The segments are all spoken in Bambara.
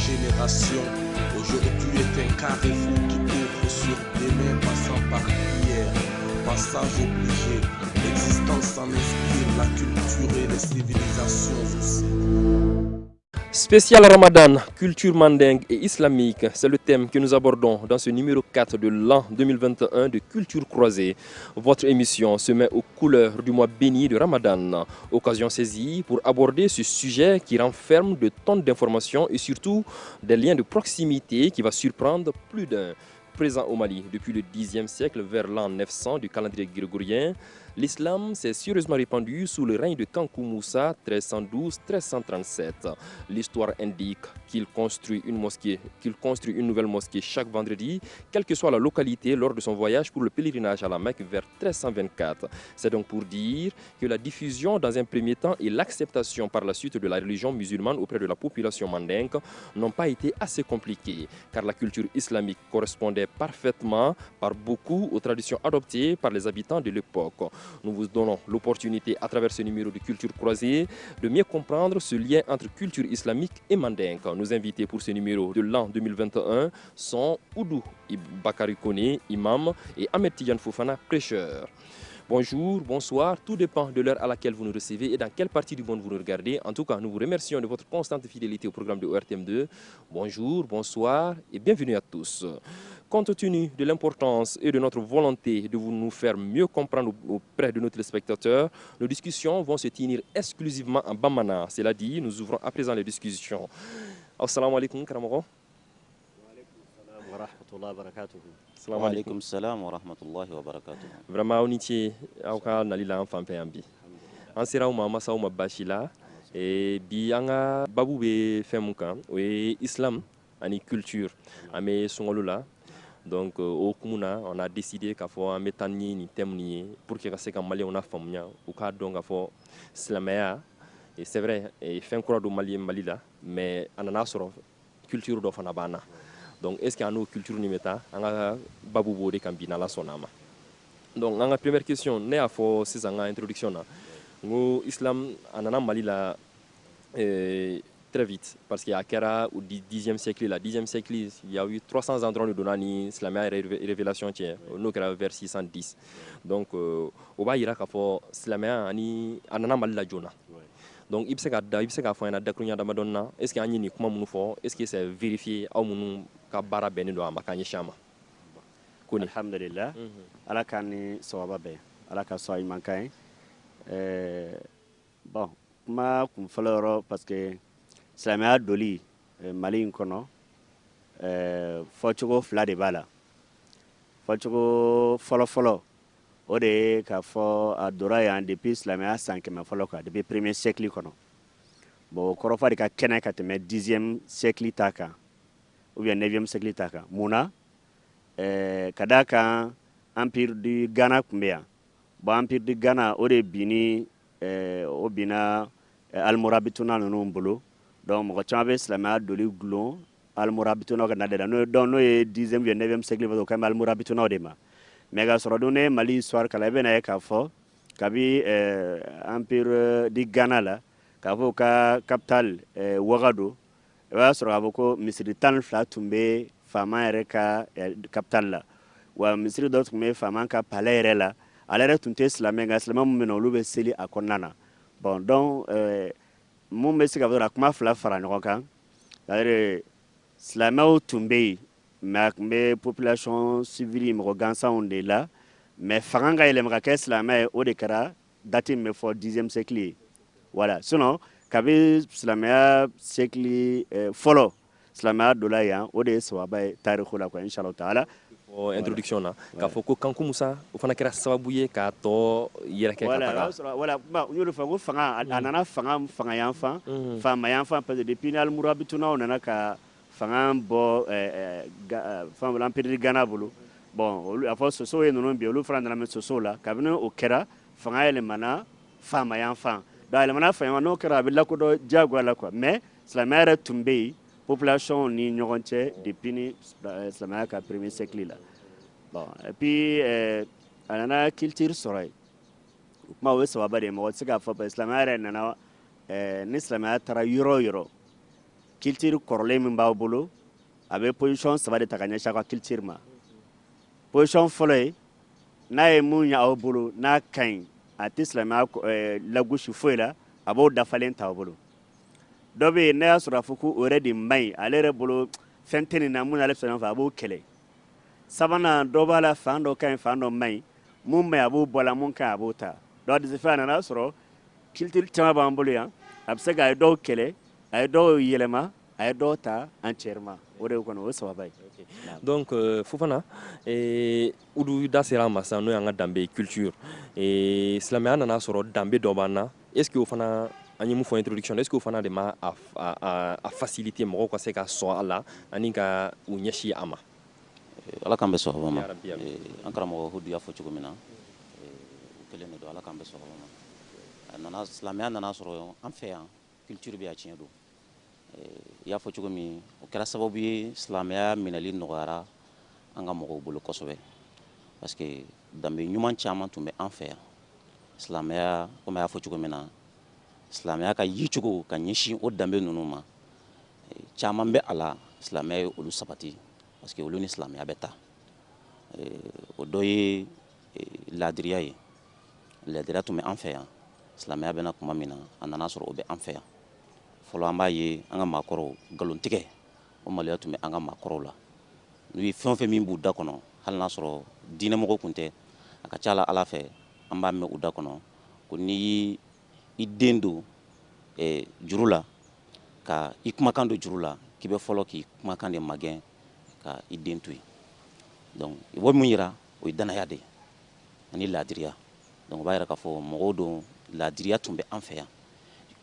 générations. Aujourd'hui est un carrefour qui ouvre sur demain, passant par hier. Passage obligé, l'existence en inspire, la culture et les civilisations aussi. Spécial Ramadan, culture mandingue et islamique, c'est le thème que nous abordons dans ce numéro 4 de l'an 2021 de Culture Croisée. Votre émission se met aux couleurs du mois béni de Ramadan. Occasion saisie pour aborder ce sujet qui renferme de tonnes d'informations et surtout des liens de proximité qui va surprendre plus d'un. Présent au Mali depuis le Xe siècle vers l'an 900 du calendrier grégorien, l'islam s'est sérieusement répandu sous le règne de Kankou Moussa 1312-1337. L'histoire indique qu'il construit une nouvelle mosquée chaque vendredi, quelle que soit la localité, lors de son voyage pour le pèlerinage à la Mecque vers 1324. C'est donc pour dire que la diffusion dans un premier temps et l'acceptation par la suite de la religion musulmane auprès de la population mandingue n'ont pas été assez compliquées, car la culture islamique correspondait parfaitement par beaucoup aux traditions adoptées par les habitants de l'époque. Nous vous donnons l'opportunité à travers ce numéro de Culture Croisée de mieux comprendre ce lien entre culture islamique et mandingue. Nos invités pour ce numéro de l'an 2021 sont Oudou Bakary Kone, imam, et Ahmed Tidiane Fofana, prêcheur. Bonjour, bonsoir, tout dépend de l'heure à laquelle vous nous recevez et dans quelle partie du monde vous nous regardez. En tout cas, nous vous remercions de votre constante fidélité au programme de ORTM2. Bonjour, bonsoir et bienvenue à tous. Compte tenu de l'importance et de notre volonté de nous faire mieux comprendre auprès de nos téléspectateurs, nos discussions vont se tenir exclusivement en Bamana. Cela dit, nous ouvrons à présent les discussions. Assalamu alaikum, Karamoro. Wa alaikum salam wa rahmatullahi wa barakatuh. Vraiment, on y a nalila en famille ambi. En sera uma masa uma bashila et bi anga babu be femuka et islam ani culture ame songolula. Donc au Kumuna, on a décidé qu'à faut un métanier ni thème pour que c'est comme Mali on a famille ou qu'à donc à faut islamia et c'est vrai et fin quoi do Mali là mais on a sur culture do fanabana. Donc est-ce qu'il y a une culture ni meta anga babu bode kambina la sonama. Donc la première question né à faut c'est une introduction là. Ngo islam anana Mali là très vite, parce qu'il y a Kera au Xe siècle, la Xe siècle, il y a eu 300 ans de Donani, Islamia et révélation, nous vers 610. Donc, au bas, il y a Islamia, Anana Malila Jona. Donc, il s'est fait un dakrunya d'Amadonna. Est-ce qu'il y a un comment nous faut? Est-ce que c'est vérifié à mon Kabara Benido à Makani Shama? Alhamdulillah, ala kani sawababe, ala ka soy mankain. Bon, ma kum faloro parce que silamɛya doli Mali in kɔnɔ fɔcogo fila de b'a la. Fɔcogo fɔlɔ-fɔlɔ o de ye k'a fɔ a dora yan depuis silamɛya san 100 fɔlɔ kan, depuis premier siècle kɔnɔ. Bon o kɔrɔ fɔ de ka kɛnɛ ka tɛmɛ 10e siècle ta kan ou bien 9e siècle ta kan. Mun na? Ka d'a kan empire du Ghana tun bɛ yan. Bon empire du Ghana o de binni o binna almorabituna ninnu bolo. Donc mɔgɔ caman bɛ silamɛya doli gulon almorabitunaw ka na de la n'o ye 10e ou 9e siècle o ka ɲi almorabitunaw de ma. Mais ka sɔrɔ dun ne Mali histoire kalan i bɛna ye k'a fɔ kabi empire du Ghana la k'a fɔ ka capitale Ouagadougou i b'a sɔrɔ k'a fɔ ko misiri 12 tun bɛ faama yɛrɛ ka capitale la wa misiri dɔ tun bɛ faama ka palais yɛrɛ la ale yɛrɛ tun tɛ silamɛ nka silamɛ minnu bɛ na olu bɛ seli a kɔnɔna na. Bon donc mun bɛ se ka fɔ a kuma fila fara ɲɔgɔn kan c'est-à-dire silamɛw tun bɛ yen mais a tun bɛ population civile mɔgɔ gansanw de la mais fanga ka yɛlɛma ka kɛ silamɛ ye o de kɛra date min bɛ fɔ 10e siècle ye voilà sinon kabi silamɛya siècle fɔlɔ silamɛya donna yan o de ye sababa ye tarikh la quoi inchallah taala. Introduction là k'a fɔ ko Kankou Moussa o fana kɛra sababu ye k'a tɔ yɛrɛkɛ ka taga. Voilà n y'o de fɔ ko fanga a nana fanga yan fan faama yan fan parce que depuis ni almurabitunaw nana ka fanga bɔ fɛn empire du Ghana bolo bon olu a fɔ sosow ye ninnu bi olu fana nana mɛn sosow la kabini o kɛra fanga yɛlɛmana faama yan fan donc yɛlɛmana faama n'o kɛra a bɛ lakodɔn diyagoya la quoi mais silamɛya yɛrɛ tun bɛ yen population ni ɲɔgɔn cɛ depuis ni silamɛya ka premier siècle la. Bon, et puis a nana culture sɔrɔ yen o kuma o ye sababa de ye mɔgɔ tɛ se k'a fɔ parce que silamɛya yɛrɛ nana ni silamɛya taara yɔrɔ o yɔrɔ culture kɔrɔlen min b'aw bolo a bɛ position 3 de ta ka ɲɛsin aw ka culture ma position fɔlɔ ye n'a ye mun ɲɛ aw bolo n'a ka ɲi a tɛ silamɛya lagosi foyi la a b'o dafalen ta aw bolo dɔ bɛ yen n'a y'a sɔrɔ a fɔ ko o yɛrɛ de man ɲi ale yɛrɛ bolo fɛn tɛ nin na mun n'ale sɔnna fɛ a b'o kɛlɛ sabanan dɔ b'a la fan dɔ ka ɲi fan dɔ man ɲi mun man ɲi a b'o bɔ a la mun ka ɲi a b'o ta donc disi fɛ a nana sɔrɔ culture caman b'an bolo yan a bɛ se ka a ye dɔw kɛlɛ a ye dɔw yɛlɛma a ye dɔw ta entièrement o de kɔni o ye sababa ye donc Fofana Udu da sera ma sisan n'o y'an ka danbe culture silamɛya nana sɔrɔ danbe dɔ b'an na est ce que o fana an ye mun fɔ introduction est ce que o fana de ma a facilité mɔgɔw ka se ka sɔn a la ani ka u ɲɛsin a ma ala k'an bɛ sɔn o ma an karamɔgɔ Hudu y'a fɔ cogo min na kelen de don ala k'an bɛ sɔn o ma silamɛya nana sɔrɔ an fɛ yan culture bɛ a tiɲɛ don i y'a fɔ cogo min o kɛra sababu ye silamɛya minɛli nɔgɔyara an ka mɔgɔw bolo kosɛbɛ parce que danbe ɲuman caman tun bɛ an fɛ yan silamɛya komi a y'a fɔ cogo min na silamɛya ka yicogo ka ɲɛsin o danbe ninnu ma caman bɛ a la silamɛya ye olu sabati parce que olu ni silamɛya bɛ ta o dɔ ye laadiriya ye laadiriya tun bɛ an fɛ yan silamɛya bɛna kuma min na a nana sɔrɔ o bɛ an fɛ yan fɔlɔ an b'a ye an ka maakɔrɔw nkalontigɛ o maloya tun bɛ an ka maakɔrɔw la n'u ye fɛn o fɛn min b'u da kɔnɔ hali n'a sɔrɔ diinɛmɔgɔ tun tɛ a ka ca ala fɛ an b'a mɛn u da kɔnɔ ko n'i i den don juru la ka i kumakan don juru la k'i bɛ fɔlɔ k'i kumakan de magɛn ka i den to yen donc i bɛ mun yira o ye danaya de ye ani laadiriya donc o b'a yira k'a fɔ mɔgɔw don laadiriya tun bɛ an fɛ yan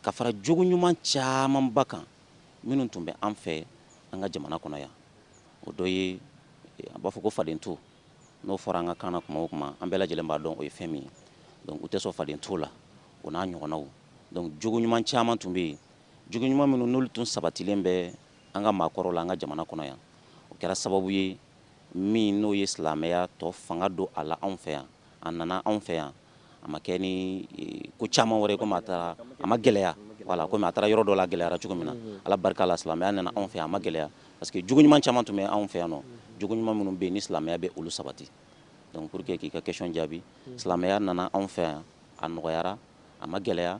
ka fara jogo ɲuman camanba kan minnu tun bɛ an fɛ an ka jamana kɔnɔ yan o dɔ ye a b'a fɔ ko fadento n'o fɔra an ka kan na kuma o kuma an bɛɛ lajɛlen b'a dɔn o ye fɛn min ye donc u tɛ sɔn fadento la o n'a ɲɔgɔnnaw donc jogo ɲuman caman tun bɛ yen jogo ɲuman minnu n'olu tun sabatilen bɛ an ka maakɔrɔw la an ka jamana kɔnɔ yan o kɛra sababu ye min n'o ye silamɛya tɔ fanga don a la anw fɛ yan a nana anw fɛ yan a ma kɛ ni ko caman wɛrɛ komi a ma gɛlɛya voilà komi a taara yɔrɔ dɔ la gɛlɛyara cogo min na ala barika la silamɛya nana anw fɛ yan a ma gɛlɛya parce que jogo ɲuman caman tun bɛ anw fɛ yan nɔ jogo ɲuman minnu bɛ yen ni silamɛya bɛ olu sabati donc pour que k'i ka question jaabi silamɛya nana anw fɛ yan a nɔgɔyara a ma gɛlɛya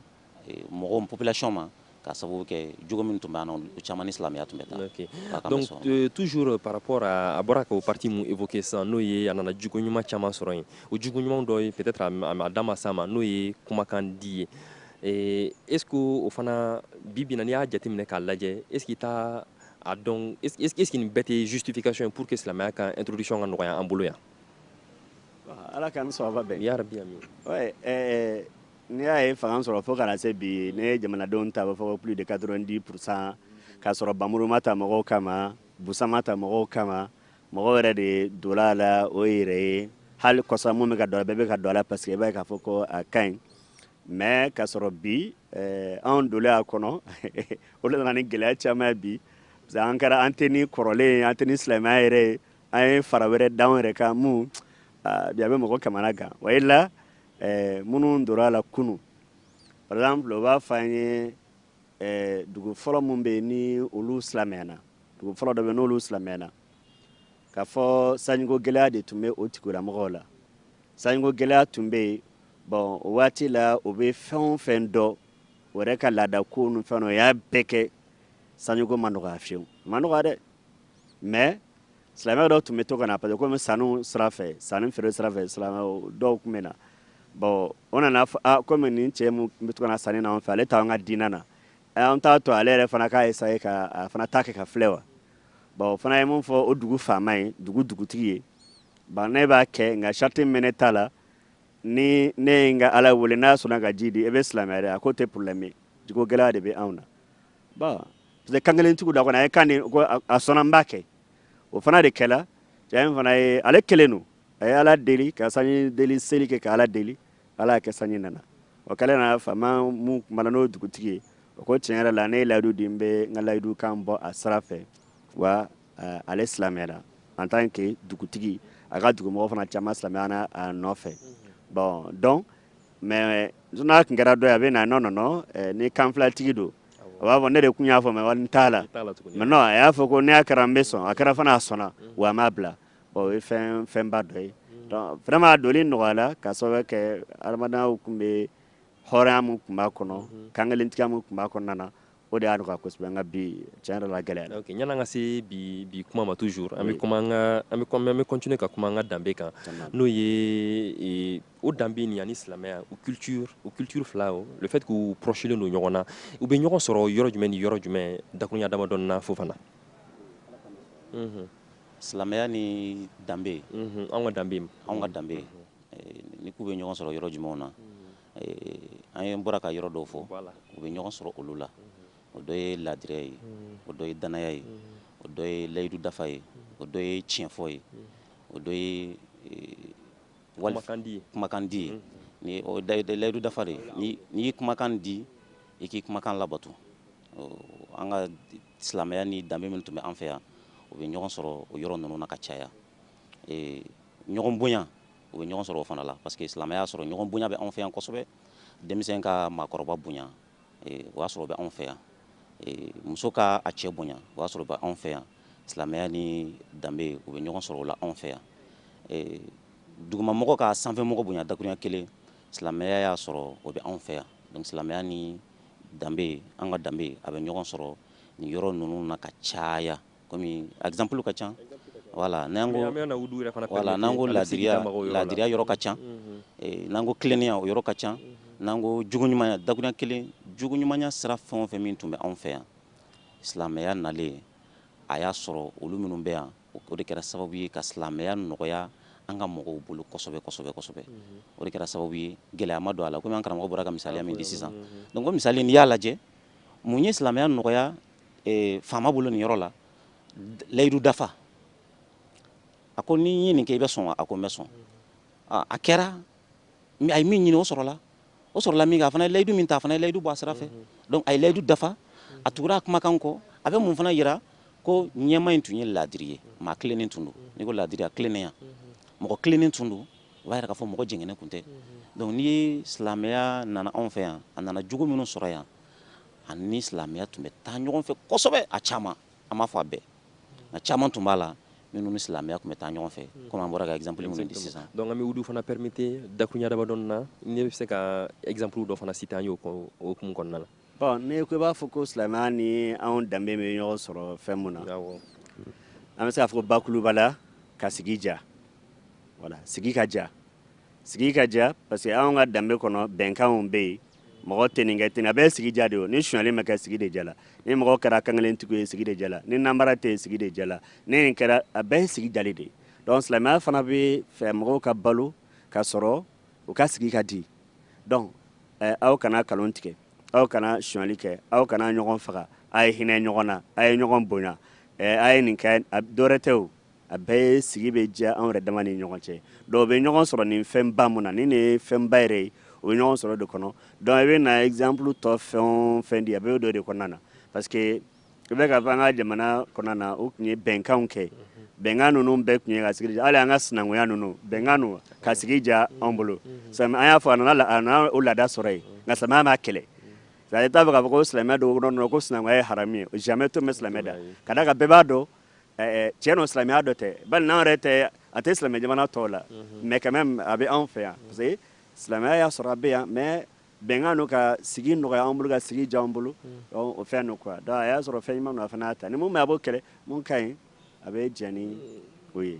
mɔgɔw population ma ka sababu kɛ jogo min tun bɛ an na o caman ni silamɛya tun bɛ taa donc toujours par rapport à bɔra ka o partie mun évoqué sisan n'o ye a nana jogo ɲuman caman sɔrɔ yen o jogo ɲuman dɔ ye peut-être a da ma s'a ma n'o ye kumakan di ye est ce que o fana bi bi in na n'i y'a jateminɛ k'a lajɛ est ce que i t'a a dɔn est ce que nin bɛɛ tɛ justification pour que silamɛya ka introduction ka nɔgɔya an bolo yan ala k'an sababa bɛn yarabi amin n'i y'a ye fanga sɔrɔ fo kana se bi ne ye jamanadenw ta b'a fɔ ko plus de 90% k'a sɔrɔ bamuru ma ta mɔgɔw kama busan ma ta mɔgɔw kama mɔgɔw yɛrɛ de donna a la o yɛrɛ ye hali kɔsa mun bɛ ka don a la bɛɛ bɛ ka don a la parce que i b'a ye k'a fɔ ko a ka ɲi mais k'a sɔrɔ bi anw donnen a kɔnɔ o de nana ni gɛlɛya caman ye bi parce que an kɛra an tɛ ni kɔrɔlen ye an tɛ ni silamɛya yɛrɛ ye an ye fara wɛrɛ d'anw yɛrɛ kan mun bi a bɛ mɔgɔ kamana gan wa i la minnu donna a la kunu par exemple o b'a fɔ an ye dugu fɔlɔ mun bɛ yen ni olu silamɛyana dugu fɔlɔ dɔ bɛ yen n'olu silamɛyana k'a fɔ sanjiko gɛlɛya de tun bɛ o tigilamɔgɔw la sanjiko gɛlɛya tun bɛ yen bon o waati la o bɛ fɛn o fɛn dɔn o yɛrɛ ka laada ko ni fɛn o y'a bɛɛ kɛ sanjiko ma nɔgɔya fiyewu ma nɔgɔya dɛ mais silamɛ dɔw tun bɛ to ka na parce que komi sanu sira fɛ sanni feere sira fɛ silamɛ dɔw tun bɛ na bon o nana fɔ komi nin cɛ mun bɛ to ka na sanni na an fɛ ale t'an ka diinɛ na an t'a to ale yɛrɛ fana k'a essayer ka a fana ta kɛ ka filɛ wa bon o fana ye mun fɔ o dugu faama ye dugutigi ye bon ne b'a kɛ nka charte min bɛ ne ta la ni ne ye n ka ala wele n'a sɔnna ka ji di e bɛ silamɛya dɛ a ko tɛ problème ye jiko gɛlɛya de bɛ anw na bon parce que kan kelentigiw da kɔni a ye kan di ko a sɔnna n b'a kɛ o fana de kɛla cɛ in fana ye ale kelen don a ye ala deli ka sanji deli seli kɛ ka ala deli ala y'a kɛ sanji nana o kɛlen na faama mun kumana n'o dugutigi ye o ko tiɲɛ yɛrɛ la ne ye layidu di n bɛ n ka layidu kan bɔ a sira fɛ wa ale silamɛyara en tant que dugutigi a ka dugumɔgɔ fana caman silamɛyara a nɔfɛ bon donc mais n'a tun kɛra dɔ ye a bɛ na non non ni kanfilatigi don a b'a fɔ ne de kun y'a fɔ mɛ wali n t'a la mais non a y'a fɔ ko ne y'a kɛra n bɛ sɔn a kɛra fana a sɔnna wa a m'a bila o ye fɛnba dɔ ye donc vraiment a doli nɔgɔyala ka sababu kɛ adamadenyaw kun bɛ hɔrɔnya min tun b'a kɔnɔ kankelentigiya min tun b'a kɔnɔna na o de y'a nɔgɔya kosɛbɛ n ka bi tiɲɛ yɛrɛ la gɛlɛya ok yan'an ka se bi kuma ma toujours an bɛ continuer ka kuma an ka danbe kan n'o ye o danbe ni ani silamɛya o culture fila le fait k'u prochelen don ɲɔgɔn na u bɛ ɲɔgɔn sɔrɔ yɔrɔ jumɛn ni yɔrɔ jumɛn dakuruɲa damadɔ na Fofana. silamɛya ni danbe anw ka danbe ni k'u bɛ ɲɔgɔn sɔrɔ yɔrɔ jumɛnw na an ye bɔra ka yɔrɔ dɔw fɔ u bɛ ɲɔgɔn sɔrɔ olu la o dɔ ye laadiriya ye o dɔ ye danaya ye o dɔ ye layidu dafa ye o dɔ ye tiɲɛfɔ ye o dɔ ye kumakan di ye ni o layidu dafa de n'i ye kumakan di i k'i kumakan labato an ka silamɛya ni danbe min tun bɛ an fɛ yan u bɛ ɲɔgɔn sɔrɔ o yɔrɔ ninnu na ka caya ɲɔgɔn bonya u bɛ ɲɔgɔn sɔrɔ o fana la parce que silamɛya y'a sɔrɔ ɲɔgɔn bonya bɛ anw fɛ yan kosɛbɛ denmisɛn ka maakɔrɔba bonya o y'a sɔrɔ o bɛ anw fɛ yan muso ka a cɛ bonya o y'a sɔrɔ o bɛ anw fɛ yan silamɛya ni danbe u bɛ ɲɔgɔn sɔrɔ o la anw fɛ yan dugumamɔgɔ ka sanfɛmɔgɔ bonya dakuruɲa kelen silamɛya y'a sɔrɔ o bɛ anw fɛ yan donc silamɛya ni danbe an ka danbe a bɛ ɲɔgɔn sɔrɔ nin yɔrɔ ninnu na ka caya komi exemple ka ca voilà n'an ko laadiriya yɔrɔ ka ca n'an ko tilennenya o yɔrɔ ka ca n'an ko juguɲumanya dakuruɲa kelen juguɲumanya sira fɛn o fɛn min tun bɛ anw fɛ yan silamɛya nalen a y'a sɔrɔ olu minnu bɛ yan o de kɛra sababu ye ka silamɛya nɔgɔya an ka mɔgɔw bolo kosɛbɛ o de kɛra sababu ye gɛlɛya ma don a la komi an karamɔgɔ bɔra ka misaliya min di sisan donc o misali n'i y'a lajɛ mun ye silamɛya nɔgɔya faama bolo nin yɔrɔ la layidu dafa a ko ni ye nin kɛ i bɛ sɔn a ko n bɛ sɔn a kɛra a ye min ɲini o sɔrɔla min kɛ a fana ye layidu min ta a fana ye layidu bɔ a sira fɛ donc a ye layidu dafa a tugura a kumakan kɔ a bɛ mun fana yira ko ɲɛma in tun ye laadiri ye maa tilennen tun don n'i ko laadiri a tilennenya mɔgɔ tilennen tun don o b'a yira k'a fɔ mɔgɔ jɛngɛnen tun tɛ donc n'i ye silamɛya nana anw fɛ yan a nana jogo minnu sɔrɔ yan ani silamɛya tun bɛ taa ɲɔgɔn fɛ kosɛbɛ a caman an m'a fɔ a bɛɛ nka caman tun b'a la minnu ni silamɛya tun bɛ taa ɲɔgɔn fɛ komi an bɔra ka exemple minnu di sisan donc an bɛ wudu fana permettre dakuruɲa damadɔ na ne bɛ se ka exemple dɔ fana citer an ye o hukumu kɔnɔna la bon n'i ko i b'a fɔ ko silamɛya ni anw danbe bɛ ɲɔgɔn sɔrɔ fɛn mun na an bɛ se k'a fɔ ko bakurubala ka sigi ja voilà sigi ka ja parce que anw ka danbe kɔnɔ bɛnkanw bɛ yen mɔgɔ tɛ nin kɛ ten a bɛɛ sigi ja de o ni suɲɛli ma kɛ sigi de ja la ni mɔgɔ kɛra kankelentigiw ye sigi de ja la ni nanbara tɛ yen sigi de ja la ni nin kɛra a bɛɛ ye sigi jali de donc silamɛya fana bɛ fɛ mɔgɔw ka balo ka sɔrɔ u ka sigi ka di donc aw kana nkalon tigɛ aw kana suɲɛli kɛ aw kana ɲɔgɔn faga a ye hinɛ ɲɔgɔn na a ye ɲɔgɔn bonya a ye nin kɛ dɔwɛrɛ tɛ o a bɛɛ ye sigi bɛ diya anw yɛrɛ dama ni ɲɔgɔn cɛ donc u bɛ ɲɔgɔn sɔrɔ nin fɛnba mun na ni nin ye fɛnba yɛrɛ ye o bɛ ɲɔgɔn sɔrɔ de kɔnɔ donc i bɛ na exemple tɔ fɛn o fɛn di a bɛ o de kɔnɔna na parce que i bɛ ka fɔ an ka jamana kɔnɔna na o tun ye bɛnkanw kɛ bɛnkan ninnu bɛɛ tun ye ka sigi hali an ka sinankunya ninnu bɛnkan ninnu ka sigi ja anw bolo an y'a fɔ a nana o laada sɔrɔ yen nka silamɛya m'a kɛlɛ c'est-à-dire t'a fɛ k'a fɔ ko silamɛya dɔw kɔnɔ ko sinankunya ye haramu ye jamais to bɛ silamɛ da ka d'a kan bɛɛ b'a dɔn tiɲɛ don silamɛya dɔ tɛ bali n'anw yɛrɛ tɛ a tɛ silamɛ jamana tɔw la mais quand même a bɛ anw fɛ yan parce que silamɛya y'a sɔrɔ a bɛ yan mais bɛnkan don ka sigi nɔgɔya anw bolo ka sigi ja anw bolo o fɛn don quoi donc a y'a sɔrɔ fɛn ɲuman don a fana y'a ta ni mun bɛ a b'o kɛlɛ mun ka ɲi a bɛ diya ni o ye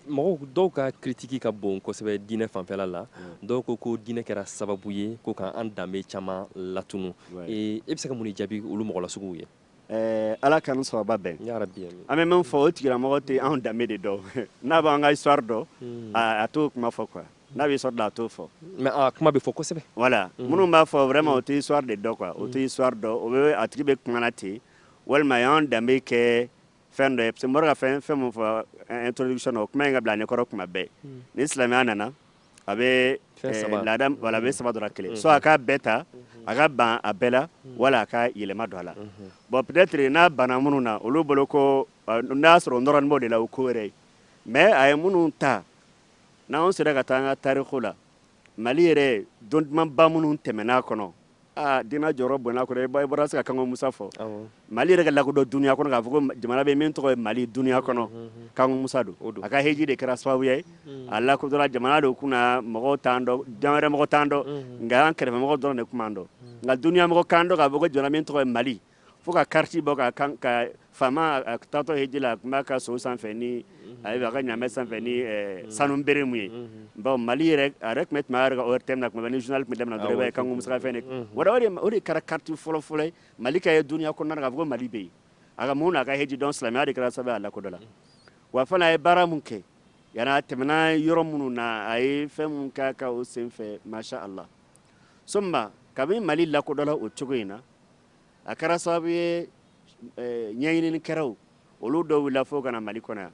mɔgɔw dɔw ka critique ka bon kosɛbɛ diinɛ fanfɛla la dɔw ko diinɛ kɛra sababu ye ko k'an danbe caman latunu e bɛ se ka mun de jaabi olu mɔgɔ lasuguw ye ala k'an sababa bɛn an bɛ min fɔ o tigilamɔgɔ tɛ anw danbe de dɔn n'a b'an ka histoire dɔn a t'o kuma fɔ quoi n'a bɛ histoire dɔn a t'o fɔ mais kuma bɛ fɔ kosɛbɛ voilà minnu b'a fɔ vraiment o tɛ histoire de dɔn quoi o tɛ histoire dɔn o bɛ a tigi bɛ kuma na ten walima a y'an danbe kɛ fɛn dɔ ye parce que n bɔra ka fɛn min fɔ introduction na o kuma in ka bila ɲɛkɔrɔ kuma bɛɛ ni silamɛya nana a bɛ laada wala a bɛ saba dɔrɔn kelen soit a k'a bɛɛ ta a ka ban a bɛɛ la wala a ka yɛlɛma don a la bon peut-être n'a banna minnu na olu bolo ko n'a sɔrɔ n dɔrɔn b'o de la o ko wɛrɛ ye mais a ye minnu ta n'anw sera ka taa an ka tariko la mali yɛrɛ don dumanba minnu tɛmɛn'a kɔnɔ dina jɔyɔrɔ bonna kɔnɔ i bɔra se ka Kango Musa fɔ Mali yɛrɛ ka lakodɔn duniya kɔnɔ k'a fɔ ko jamana bɛ min tɔgɔ ye Mali duniya kɔnɔ Kango Musa don a ka heji de kɛra sababu ye a lakodɔnna jamana dɔ kunna mɔgɔw t'an dɔn diɲɛ wɛrɛ mɔgɔ t'an dɔn nka an kɛrɛfɛmɔgɔ dɔrɔn de tun b'an dɔn nka duniya mɔgɔ k'an dɔn k'a fɔ ko jamana min tɔgɔ ye Mali fo ka carte bɔ ka faama a taatɔ heji la a tun b'a ka so sanfɛ ni a ka ɲaamɛ sanfɛ ni sanu bere mun ye bon Mali yɛrɛ a yɛrɛ tun bɛ tɛmɛ a yɛrɛ ka heure tɛmɛ na tuma bɛɛ ni journal tun bɛ daminɛ dɔrɔn i b'a ye Kango Musa ka fɛn de o de kɛra carte fɔlɔ ye Mali ka ye duniya kɔnɔna na k'a fɔ ko Mali bɛ yen a ka mun n'a ka heji dɔn silamɛya de kɛra sababu ye a lakodɔnna wa fana a ye baara mun kɛ yanni a tɛmɛna yɔrɔ minnu na a ye fɛn mun k'a ka o senfɛ masha Allah sɔnba kabini Mali lakodɔnna o cogo in na a kɛra sababu ye ɲɛɲininikɛlaw olu dɔw wulila fo ka na Mali kɔnɔ yan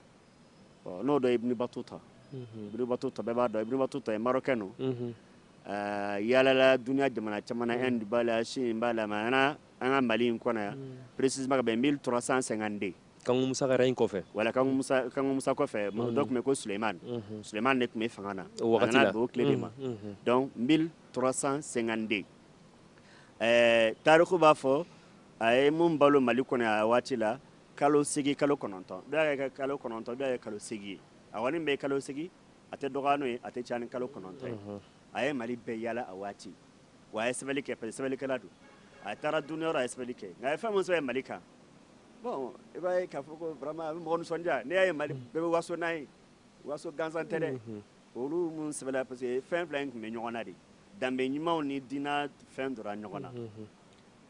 n'o dɔ ye Ibn Battuta bɛɛ b'a dɔn Ibn Battuta ye Marocain don yaalala duniya jamana caman na Inde b'a la Chine b'a la mais an ka Mali in kɔnɔ yan précisément ka bɛn 1352 Kango Musa ka règne kɔfɛ voilà Kango Musa kɔfɛ dɔ tun bɛ ko Suleiman Suleiman de tun bɛ fanga na o wagati la o tile de ma donc 1352 tariku b'a fɔ a ye mun balo Mali kɔnɔ a waati la kalo 8 kalo 9 dɔ y'a kɛ kalo 9 dɔ y'a kɛ kalo 8 ye a kɔni bɛ kalo 8 a tɛ dɔgɔya n'o ye a tɛ caya ni kalo 9 ye a ye Mali bɛɛ yaala a waati wa a ye sɛbɛnni kɛ parce que sɛbɛnnikɛla don a taara duniyɔrɔ a ye sɛbɛnni kɛ nka a ye fɛn min sɛbɛn Mali kan bon i b'a ye k'a fɔ ko vraiment a bɛ mɔgɔ nisɔndiya n'i y'a ye Mali bɛɛ bɛ waso n'a ye waso gansan tɛ dɛ olu mun sɛbɛnna parce que fɛn fila in tun bɛ ɲɔgɔn na de danbe ɲumanw ni diinɛ fɛn donna ɲɔgɔn na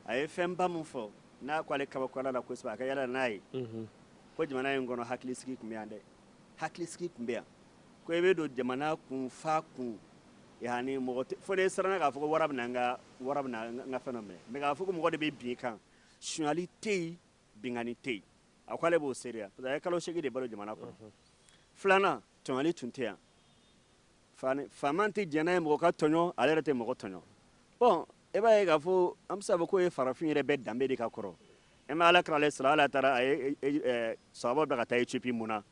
a ye fɛnba min fɔ n'a ko ale kabakɔrɔ la kosɛbɛ a ka yala n'a ye ko jamana in kɔnɔ hakilisigi tun bɛ yan dɛ hakilisigi tun bɛ yan ko i bɛ don jamana kun fa kun yani mɔgɔ fo ne siranna k'a fɔ ko wara bɛna n ka fɛn dɔ minɛ mais k'a fɔ ko mɔgɔ de bɛ bin i kan suɲɛli tɛ yen bingani tɛ yen a ko ale b'o seereya parce que a ye kalo 8 de balo jamana kɔnɔ filanan tɔɲɔli tun tɛ yan faama tɛ jɛn n'a ye mɔgɔ ka tɔɲɔ ale yɛrɛ tɛ mɔgɔ tɔɲɔ bon e b'a ye k'a fɔ an bɛ se k'a fɔ k'o ye farafin yɛrɛ bɛɛ danbe de ka kɔrɔ e ma ala kɛra ale sara ala taara a ye sababu bila ka taa Éthiopie mun na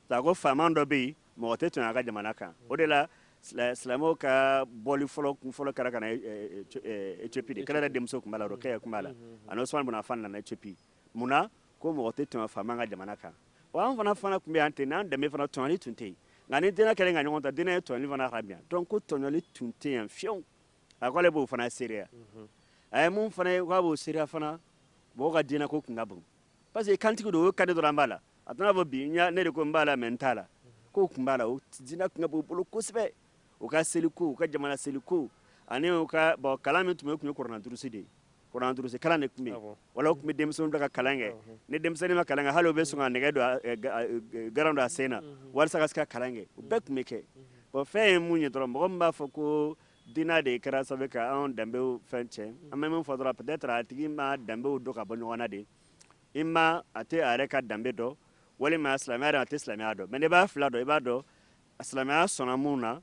parce que ko faama dɔ bɛ yen mɔgɔ tɛ tɔɲɔ a ka jamana kan o de la silamɛw ka bɔli fɔlɔ kɛra ka na Éthiopie de kɛlɛ yɛrɛ denmuso tun b'a la Rokhaya tun b'a la ani Usman bin Affan nana Éthiopie mun na ko mɔgɔ tɛ tɔɲɔ faama ka jamana kan wa an fana tun bɛ yan ten n'an danbe fana tɔɲɔli tun tɛ yen nka ni diinɛ kɛlen ka ɲɔgɔn ta diinɛ ye tɔɲɔli fana haramuya donc ko tɔɲɔli tun tɛ yan fiyewu a ko ale b'o fana seereya a ye mun fana ye k'a b'o seereya fana mɔgɔw ka diinɛ ko tun ka bon parce que kantigi don o ye kadi dɔrɔn an b'a la a tɛna fɔ bi ne de ko n b'a la mais n t'a la k'o tun b'a la o diinɛ tun ka bon u bolo kosɛbɛ u ka seliko u ka jamana seliko ani u ka bon kalan min tun bɛ o tun ye kuranɛ durusi de ye kuranɛ durusi kalan de tun bɛ yen wala u tun bɛ denmisɛnninw bila ka kalan kɛ ni denmisɛnnin ma kalan kɛ hali u bɛ sɔn ka nɛgɛ don garan don a sen na walasa ka se ka kalan kɛ o bɛɛ tun bɛ kɛ bon fɛn ye mun ye dɔrɔn mɔgɔ min b'a fɔ ko diinɛ de kɛra sababu ka anw danbew fɛn tiɲɛ an bɛ min fɔ dɔrɔn peut-être a tigi ma danbew dɔn ka bɔ ɲɔgɔn na de i ma a tɛ a yɛrɛ ka danbe dɔn walima silamɛya dɔn a tɛ silamɛya dɔn mais n'i b'a fila dɔn i b'a dɔn silamɛya sɔnna mun na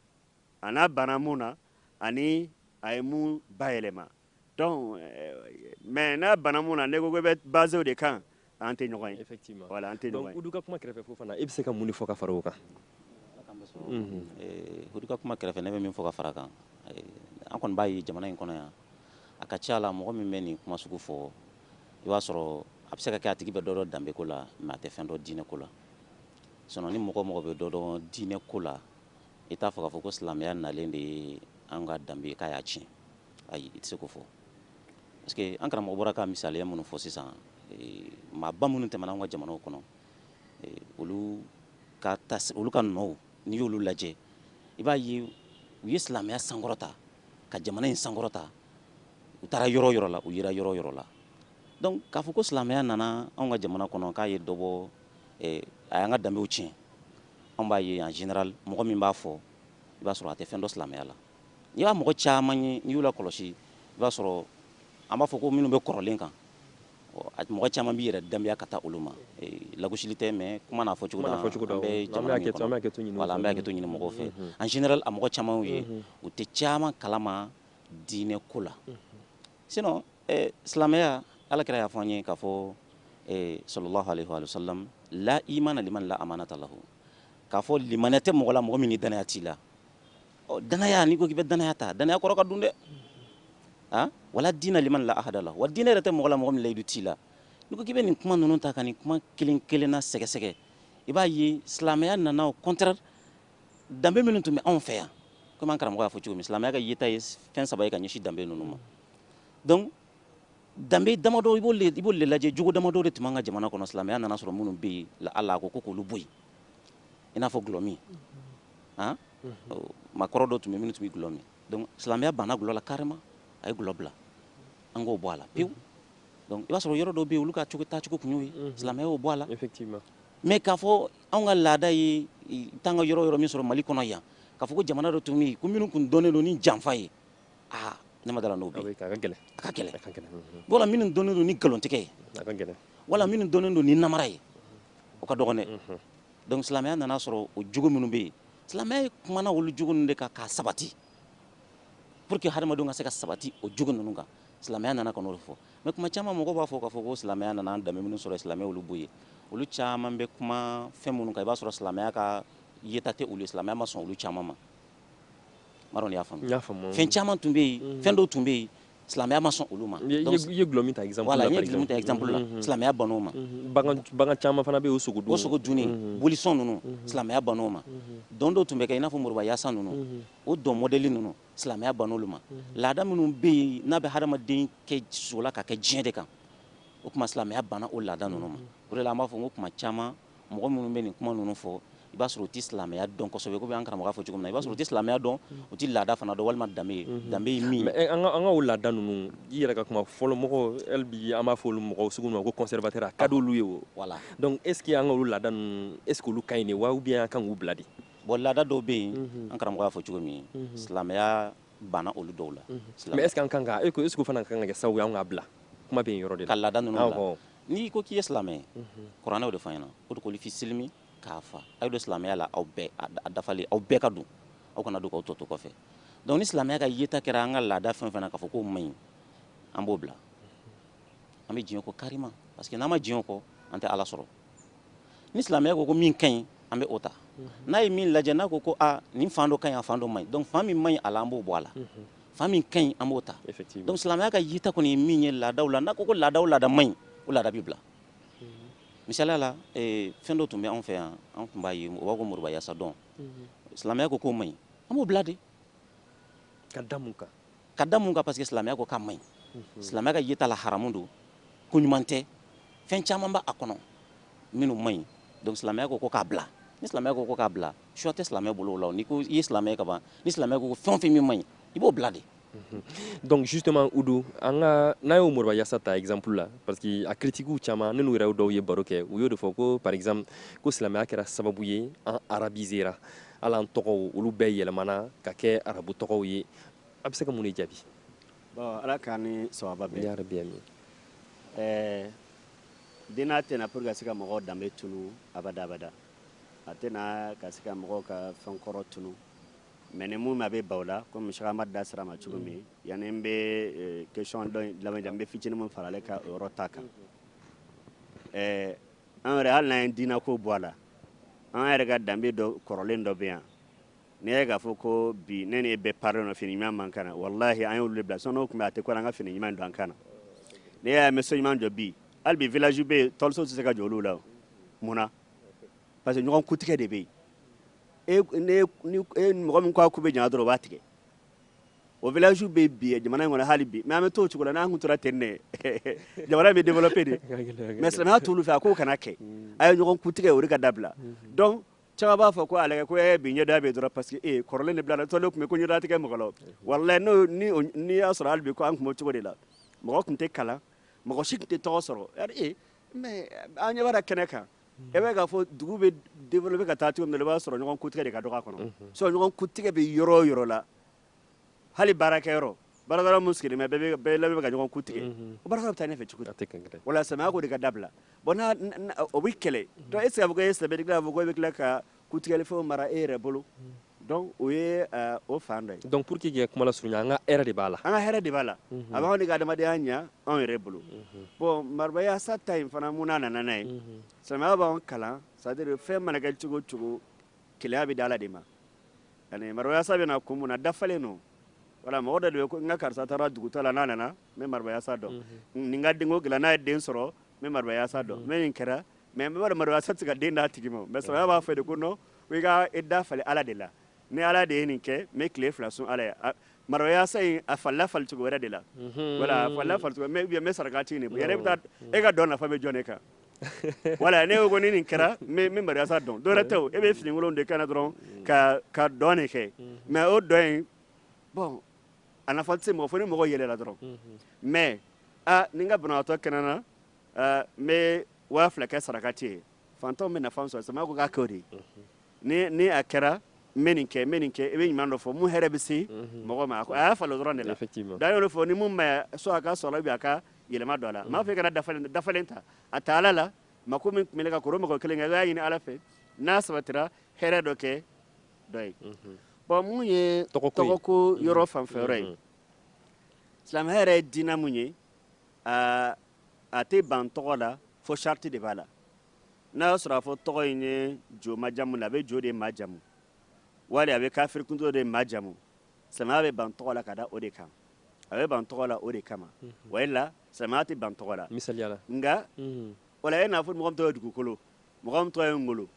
a n'a banna mun na ani a ye mun bayɛlɛma donc mais n'a banna mun na ne ko i bɛ basé o de kan an tɛ ɲɔgɔn ye effectivement voilà an tɛ ɲɔgɔn ye donc Udu ka kuma kɛrɛfɛ fo fana e bɛ se ka mun de fɔ ka fara o kan Udu ka kuma kɛrɛfɛ ne bɛ min fɔ ka fara kan an kɔni b'a ye jamana in kɔnɔ yan a ka ca la mɔgɔ min bɛ nin kuma sugu fɔ i b'a sɔrɔ a bɛ se ka kɛ a tigi bɛ dɔ dɔn danbe ko la mais a tɛ fɛn dɔn diinɛ ko la sinon ni mɔgɔ bɛ dɔ dɔn diinɛ ko la i t'a fɔ k'a fɔ ko silamɛya nalen de ye an ka danbe k'a y'a tiɲɛ ayi i tɛ se k'o fɔ parce que an karamɔgɔ bɔra ka misaliya minnu fɔ sisan maaba minnu tɛmɛna an ka jamanaw kɔnɔ olu ka nɔw n'i y'olu lajɛ i b'a ye u ye silamɛya sankɔrɔta ka jamana in sankɔrɔta u taara yɔrɔ yɔrɔ la u yera yɔrɔ yɔrɔ la donc k'a fɔ ko silamɛya nana anw ka jamana kɔnɔ k'a ye dɔ bɔ a y'an ka danbew tiɲɛ anw b'a ye en général mɔgɔ min b'a fɔ i b'a sɔrɔ a tɛ fɛn dɔ silamɛya la n'i y'a mɔgɔ caman ye n'i y'u la kɔlɔsi i b'a sɔrɔ an b'a fɔ ko minnu bɛ kɔrɔlen kan mɔgɔ caman b'i yɛrɛ danbeya ka taa olu ma lagosili tɛ mais kuma n'a fɔ cogo dɔn an bɛ jamana min kɔnɔ voilà an bɛ hakɛto ɲini mɔgɔw fɛ en général a mɔgɔ caman ye u tɛ caman kalama diinɛ ko la sinon silamɛya ala kɛra y'a fɔ an ye k'a fɔ sallallahu alaihi wa sallam la imana liman la amanata lahu k'a fɔ limanɛ tɛ mɔgɔ la mɔgɔ min ni danaya t'i la danaya n'i ko k'i bɛ danaya ta danaya kɔrɔ ka dun dɛ wala dina liman la ahada la wa dina yɛrɛ tɛ mɔgɔ la mɔgɔ min layidu t'i la n'i ko k'i bɛ nin kuma ninnu ta ka nin kuma kelen kelenna sɛgɛsɛgɛ i b'a ye silamɛya nana au contraire danbe minnu tun bɛ anw fɛ yan komi an karamɔgɔ y'a fɔ cogo min silamɛya ka yeta ye fɛn saba ye ka ɲɛsin danbe ninnu ma donc danbe damadɔ i b'olu de lajɛ jogo damadɔ de tun b'an ka jamana kɔnɔ silamɛya nana sɔrɔ minnu bɛ yen ala ko k'olu bɔ yen i n'a fɔ gulɔmi maakɔrɔ dɔ tun bɛ minnu tun bɛ gulɔ min donc silamɛya banna gulɔ la carrément a ye gulɔ bila an k'o bɔ a la pewu donc i b'a sɔrɔ yɔrɔ dɔw bɛ yen olu ka taacogo kun y'o ye silamɛya y'o bɔ a la effectivement mais k'a fɔ anw ka laada ye t'an ka yɔrɔ min sɔrɔ Mali kɔnɔ yan k'a fɔ ko jamana dɔ tun bɛ yen ko minnu kun dɔnnen don ni janfa ye ne ma dala n'o bɛ yen a ka gɛlɛn wala minnu dɔnnen don ni nkalontigɛ ye wala minnu dɔnnen don ni namara ye o ka dɔgɔn dɛ donc silamɛya nana sɔrɔ o jogo minnu bɛ yen silamɛya kumana olu jogo ninnu de kan k'a sabati pour que hadamadenw ka se ka sabati o jogo ninnu kan silamɛya nana ka n'o de fɔ mais kuma caman mɔgɔw b'a fɔ k'a fɔ ko silamɛya nana an danbe minnu sɔrɔ silamɛya olu b'o ye olu caman bɛ kuma fɛn minnu kan i b'a sɔrɔ silamɛya ka yeta tɛ olu ye silamɛya ma sɔn olu caman ma Maron y'a faamu fɛn caman tun bɛ yen fɛn dɔw tun bɛ yen silamɛya ma sɔn olu ma i ye gulɔ min ta exemple la voilà n ye gulɔ min ta exemple la silamɛya bann'o ma bagan caman fana bɛ yen o sogo dunni bolisɔn ninnu silamɛya bann'o ma dɔn dɔw tun bɛ kɛ i n'a fɔ Moriba Yasa ninnu o dɔn modèle ninnu silamɛya bann'olu ma laada minnu bɛ yen n'a bɛ hadamaden kɛ so la ka kɛ diɲɛ de kan o tuma silamɛya banna o laada ninnu ma o de la an b'a fɔ ko kuma caman mɔgɔ minnu bɛ nin kuma ninnu fɔ i b'a sɔrɔ u tɛ silamɛya dɔn kosɛbɛ ko an karamɔgɔ fɔ cogo min na i b'a sɔrɔ u tɛ silamɛya dɔn u tɛ laada fana dɔn walima danbe ye min mais an ka o laada ninnu i yɛrɛ ka kuma fɔlɔ mɔgɔ hali bi an b'a fɔ olu mɔgɔw sugu ma ko conservateur a ka d'olu ye o voilà donc est ce que an ka olu laada ninnu est ce que olu ka ɲi de wa ou bien an kan k'u bila de bon laada dɔw bɛ yen an karamɔgɔ y'a fɔ cogo min silamɛya banna olu dɔw la mais est ce que an kan ka est ce que fana kan ka kɛ sababu ye an k'a bila kuma bɛ yen yɔrɔ de la ka laada ninnu bila n'i ko k'i ye silamɛ kuranɛw de fɔ an ɲɛna o de ko fi silimi k'a fa aw don silamɛya la aw bɛɛ a dafalen aw bɛɛ ka don aw kana don k'aw tɔ to kɔfɛ donc ni silamɛya ka yeta kɛra an ka laada fɛn fɛn na k'a fɔ k'o man ɲi an b'o bila an bɛ diɲɛ kɔ carrément parce que n'an ma diɲɛ kɔ an tɛ ala sɔrɔ ni silamɛya ko ko min ka ɲi an bɛ o ta n'a ye min lajɛ n'a ko ko nin fan dɔ ka ɲi a fan dɔ man ɲi donc fan min man ɲi a la an b'o bɔ a la fan min ka ɲi an b'o ta donc silamɛya ka yeta kɔni ye min ye laadaw la n'a ko ko laada o laada man ɲi o laada bɛ bila misaliya la fɛn dɔ tun bɛ anw fɛ yan an tun b'a ye o b'a ko Moriba Yasa dɔn silamɛya ko k'o man ɲi an b'o bila de ka da mun kan parce que silamɛya ko k'a man ɲi silamɛya ka yeta la haramu don ko ɲuman tɛ fɛn caman b'a kɔnɔ minnu man ɲi donc silamɛya ko k'a bila ni silamɛya ko k'a bila choix tɛ silamɛya bolo o la n'i ko i ye silamɛya ka ban ni silamɛya ko fɛn o fɛn min man ɲi i b'o bila de donc justement Udu an ka n'a y'o Moriba Yasa ta exemple la parce que a critiquew caman ne n'u yɛrɛ dɔw ye baro kɛ u y'o de fɔ ko par exemple ko silamɛya kɛra sababu ye an arabisera hali an tɔgɔw olu bɛɛ yɛlɛmana ka kɛ arabu tɔgɔw ye a bɛ se ka mun de jaabi bon ala k'an ni sababa bɛn yarabi amin dinɛ tɛna pour que ka se ka mɔgɔw danbe tunu abada a tɛna ka se ka mɔgɔw ka fɛn kɔrɔ tunu mais ni mun a bɛ baw la comme Cheikh Amadu da sera ma cogo min yani n bɛ question dɔ labɛn n bɛ fitinin min fara ale ka o yɔrɔ ta kan an yɛrɛ hali n'an ye diinɛ ko bɔ a la an yɛrɛ ka danbe dɔ kɔrɔlen dɔ bɛ yan n'i ye k'a fɔ ko bi ne ni e bɛɛ parler fini ɲuman man kan na wallahi an y'olu de bila sinon n'o tun bɛ a tɛ ko an ka fini ɲuman don an kan na n'i y'a ye an bɛ so ɲuman jɔ bi hali bi village bɛ yen tɔliso tɛ se ka jɔ olu la munna parce que ɲɔgɔn kutigɛ de bɛ yen mɔgɔ min ko a ku bɛ ɲana dɔrɔn o b'a tigɛ o village bɛ bi jamana in kɔnɔ hali bi mais an bɛ to o cogo la n'an kun tora ten ne jamana bɛ développer de mais silamɛya t'olu fɛ a k'o kana kɛ a ye ɲɔgɔn kutigɛ o de ka dabila donc caman b'a fɔ ko ale ko bi ɲɛda bɛ dɔrɔn parce que kɔrɔlen de bila la tɔlen tun bɛ ko ɲɛda tigɛ mɔgɔ la wallahi n'i y'a sɔrɔ hali bi ko an kun b'o cogo de la mɔgɔ tun tɛ kalan mɔgɔ si tun tɛ tɔgɔ sɔrɔ mais an ɲɛ b'a kɛnɛ kan e bɛ k'a fɔ dugu bɛ développer ka taa cogo min na i b'a sɔrɔ ɲɔgɔn kutigɛ de ka dɔgɔ a kɔnɔ so ɲɔgɔn kutigɛ bɛ yɔrɔ o yɔrɔ la hali baarakɛyɔrɔ baarakɛyɔrɔ mun sigilen bɛ bɛɛ labɛn ka ɲɔgɔn kutigɛ o baarakɛyɔrɔ bɛ taa ɲɛfɛ cogo di wala silamɛya ko de ka dabila bon o bɛ kɛlɛ donc est ce que a fɔ ko e sɛbɛ k'a fɔ ko e bɛ tila ka kutigɛli fɛnw mara e yɛrɛ bolo donc o ye o fan dɔ ye donc pour que k'i ka kuma lasurunya an ka hɛrɛ de b'a la an ka hɛrɛ de b'a la a b'anw de ka adamadenya ɲa anw yɛrɛ bolo bon Moriba Yasa ta in fana mun n'a nana n'a ye silamɛya b'anw kalan c'est à dire fɛn mana kɛ cogo o cogo kelenya bɛ di Ala de ma ani Moriba Yasa bɛna kun mun na dafalen don wala mɔgɔ dɔ de bɛ ko n ka karisa taara dugutɔ la n'a nana n bɛ marabaya dɔn nin ka denko gila n'a ye den sɔrɔ n bɛ marabaya dɔn n bɛ nin kɛra mais n bɛ marabaya tɛ se ka den d'a tigi ma mais sɔrɔya b'a fɔ de ko non i ka i da fali ala de la ni ala de ye nin kɛ n bɛ tile 2 sun ala ye marabaya in a falila fali cogo wɛrɛ de la wala a falila fali cogo mais n bɛ saraka ci nin yɛrɛ bɛ taa e ka dɔn nafa bɛ jɔn ne kan wala ne ko ni nin kɛra n bɛ marabaya dɔn dɔ wɛrɛ tɛ o e bɛ fini wolon de kana dɔrɔn ka dɔn de kɛ mais o dɔn in bon a nafa tɛ se mɔgɔ fo ni mɔgɔ yɛlɛla dɔrɔn mais ni n ka banabaatɔ kɛnɛna n bɛ 2000 kɛ saraka ci ye fantanw bɛ nafa sɔrɔ sama ko k'a kɛ o de ye ni a kɛra n bɛ nin kɛ i bɛ ɲuman dɔ fɔ mun hɛrɛ bɛ se mɔgɔ ma a y'a falo dɔrɔn de la dan y'o fɔ ni mun ma so a ka sɔrɔ bi a ka yɛlɛma dɔ a la m'a fɔ i kana dafalen ta a ta ala la ma ko min tun bɛ ka koro mɔgɔ kelen kɛ i b'a ɲini ala fɛ n'a sabatira hɛrɛ dɔ kɛ dɔ ye bon mun ye tɔgɔko yɔrɔ fanfɛyɔrɔ ye silamɛya yɛrɛ ye diinɛ mun ye a tɛ ban tɔgɔ la fo charte de b'a la n'a y'a sɔrɔ a fɔ tɔgɔ in ye jo majamu la a bɛ jo de majamu wali a bɛ kafiri kuntigi de majamu silamɛya bɛ ban tɔgɔ la ka da o de kan a bɛ ban tɔgɔ la o de kama wa ila silamɛya tɛ ban tɔgɔ la misaliya nka wala e n'a fɔ mɔgɔ min tɔgɔ ye dugukolo mɔgɔ min tɔgɔ ye ngolo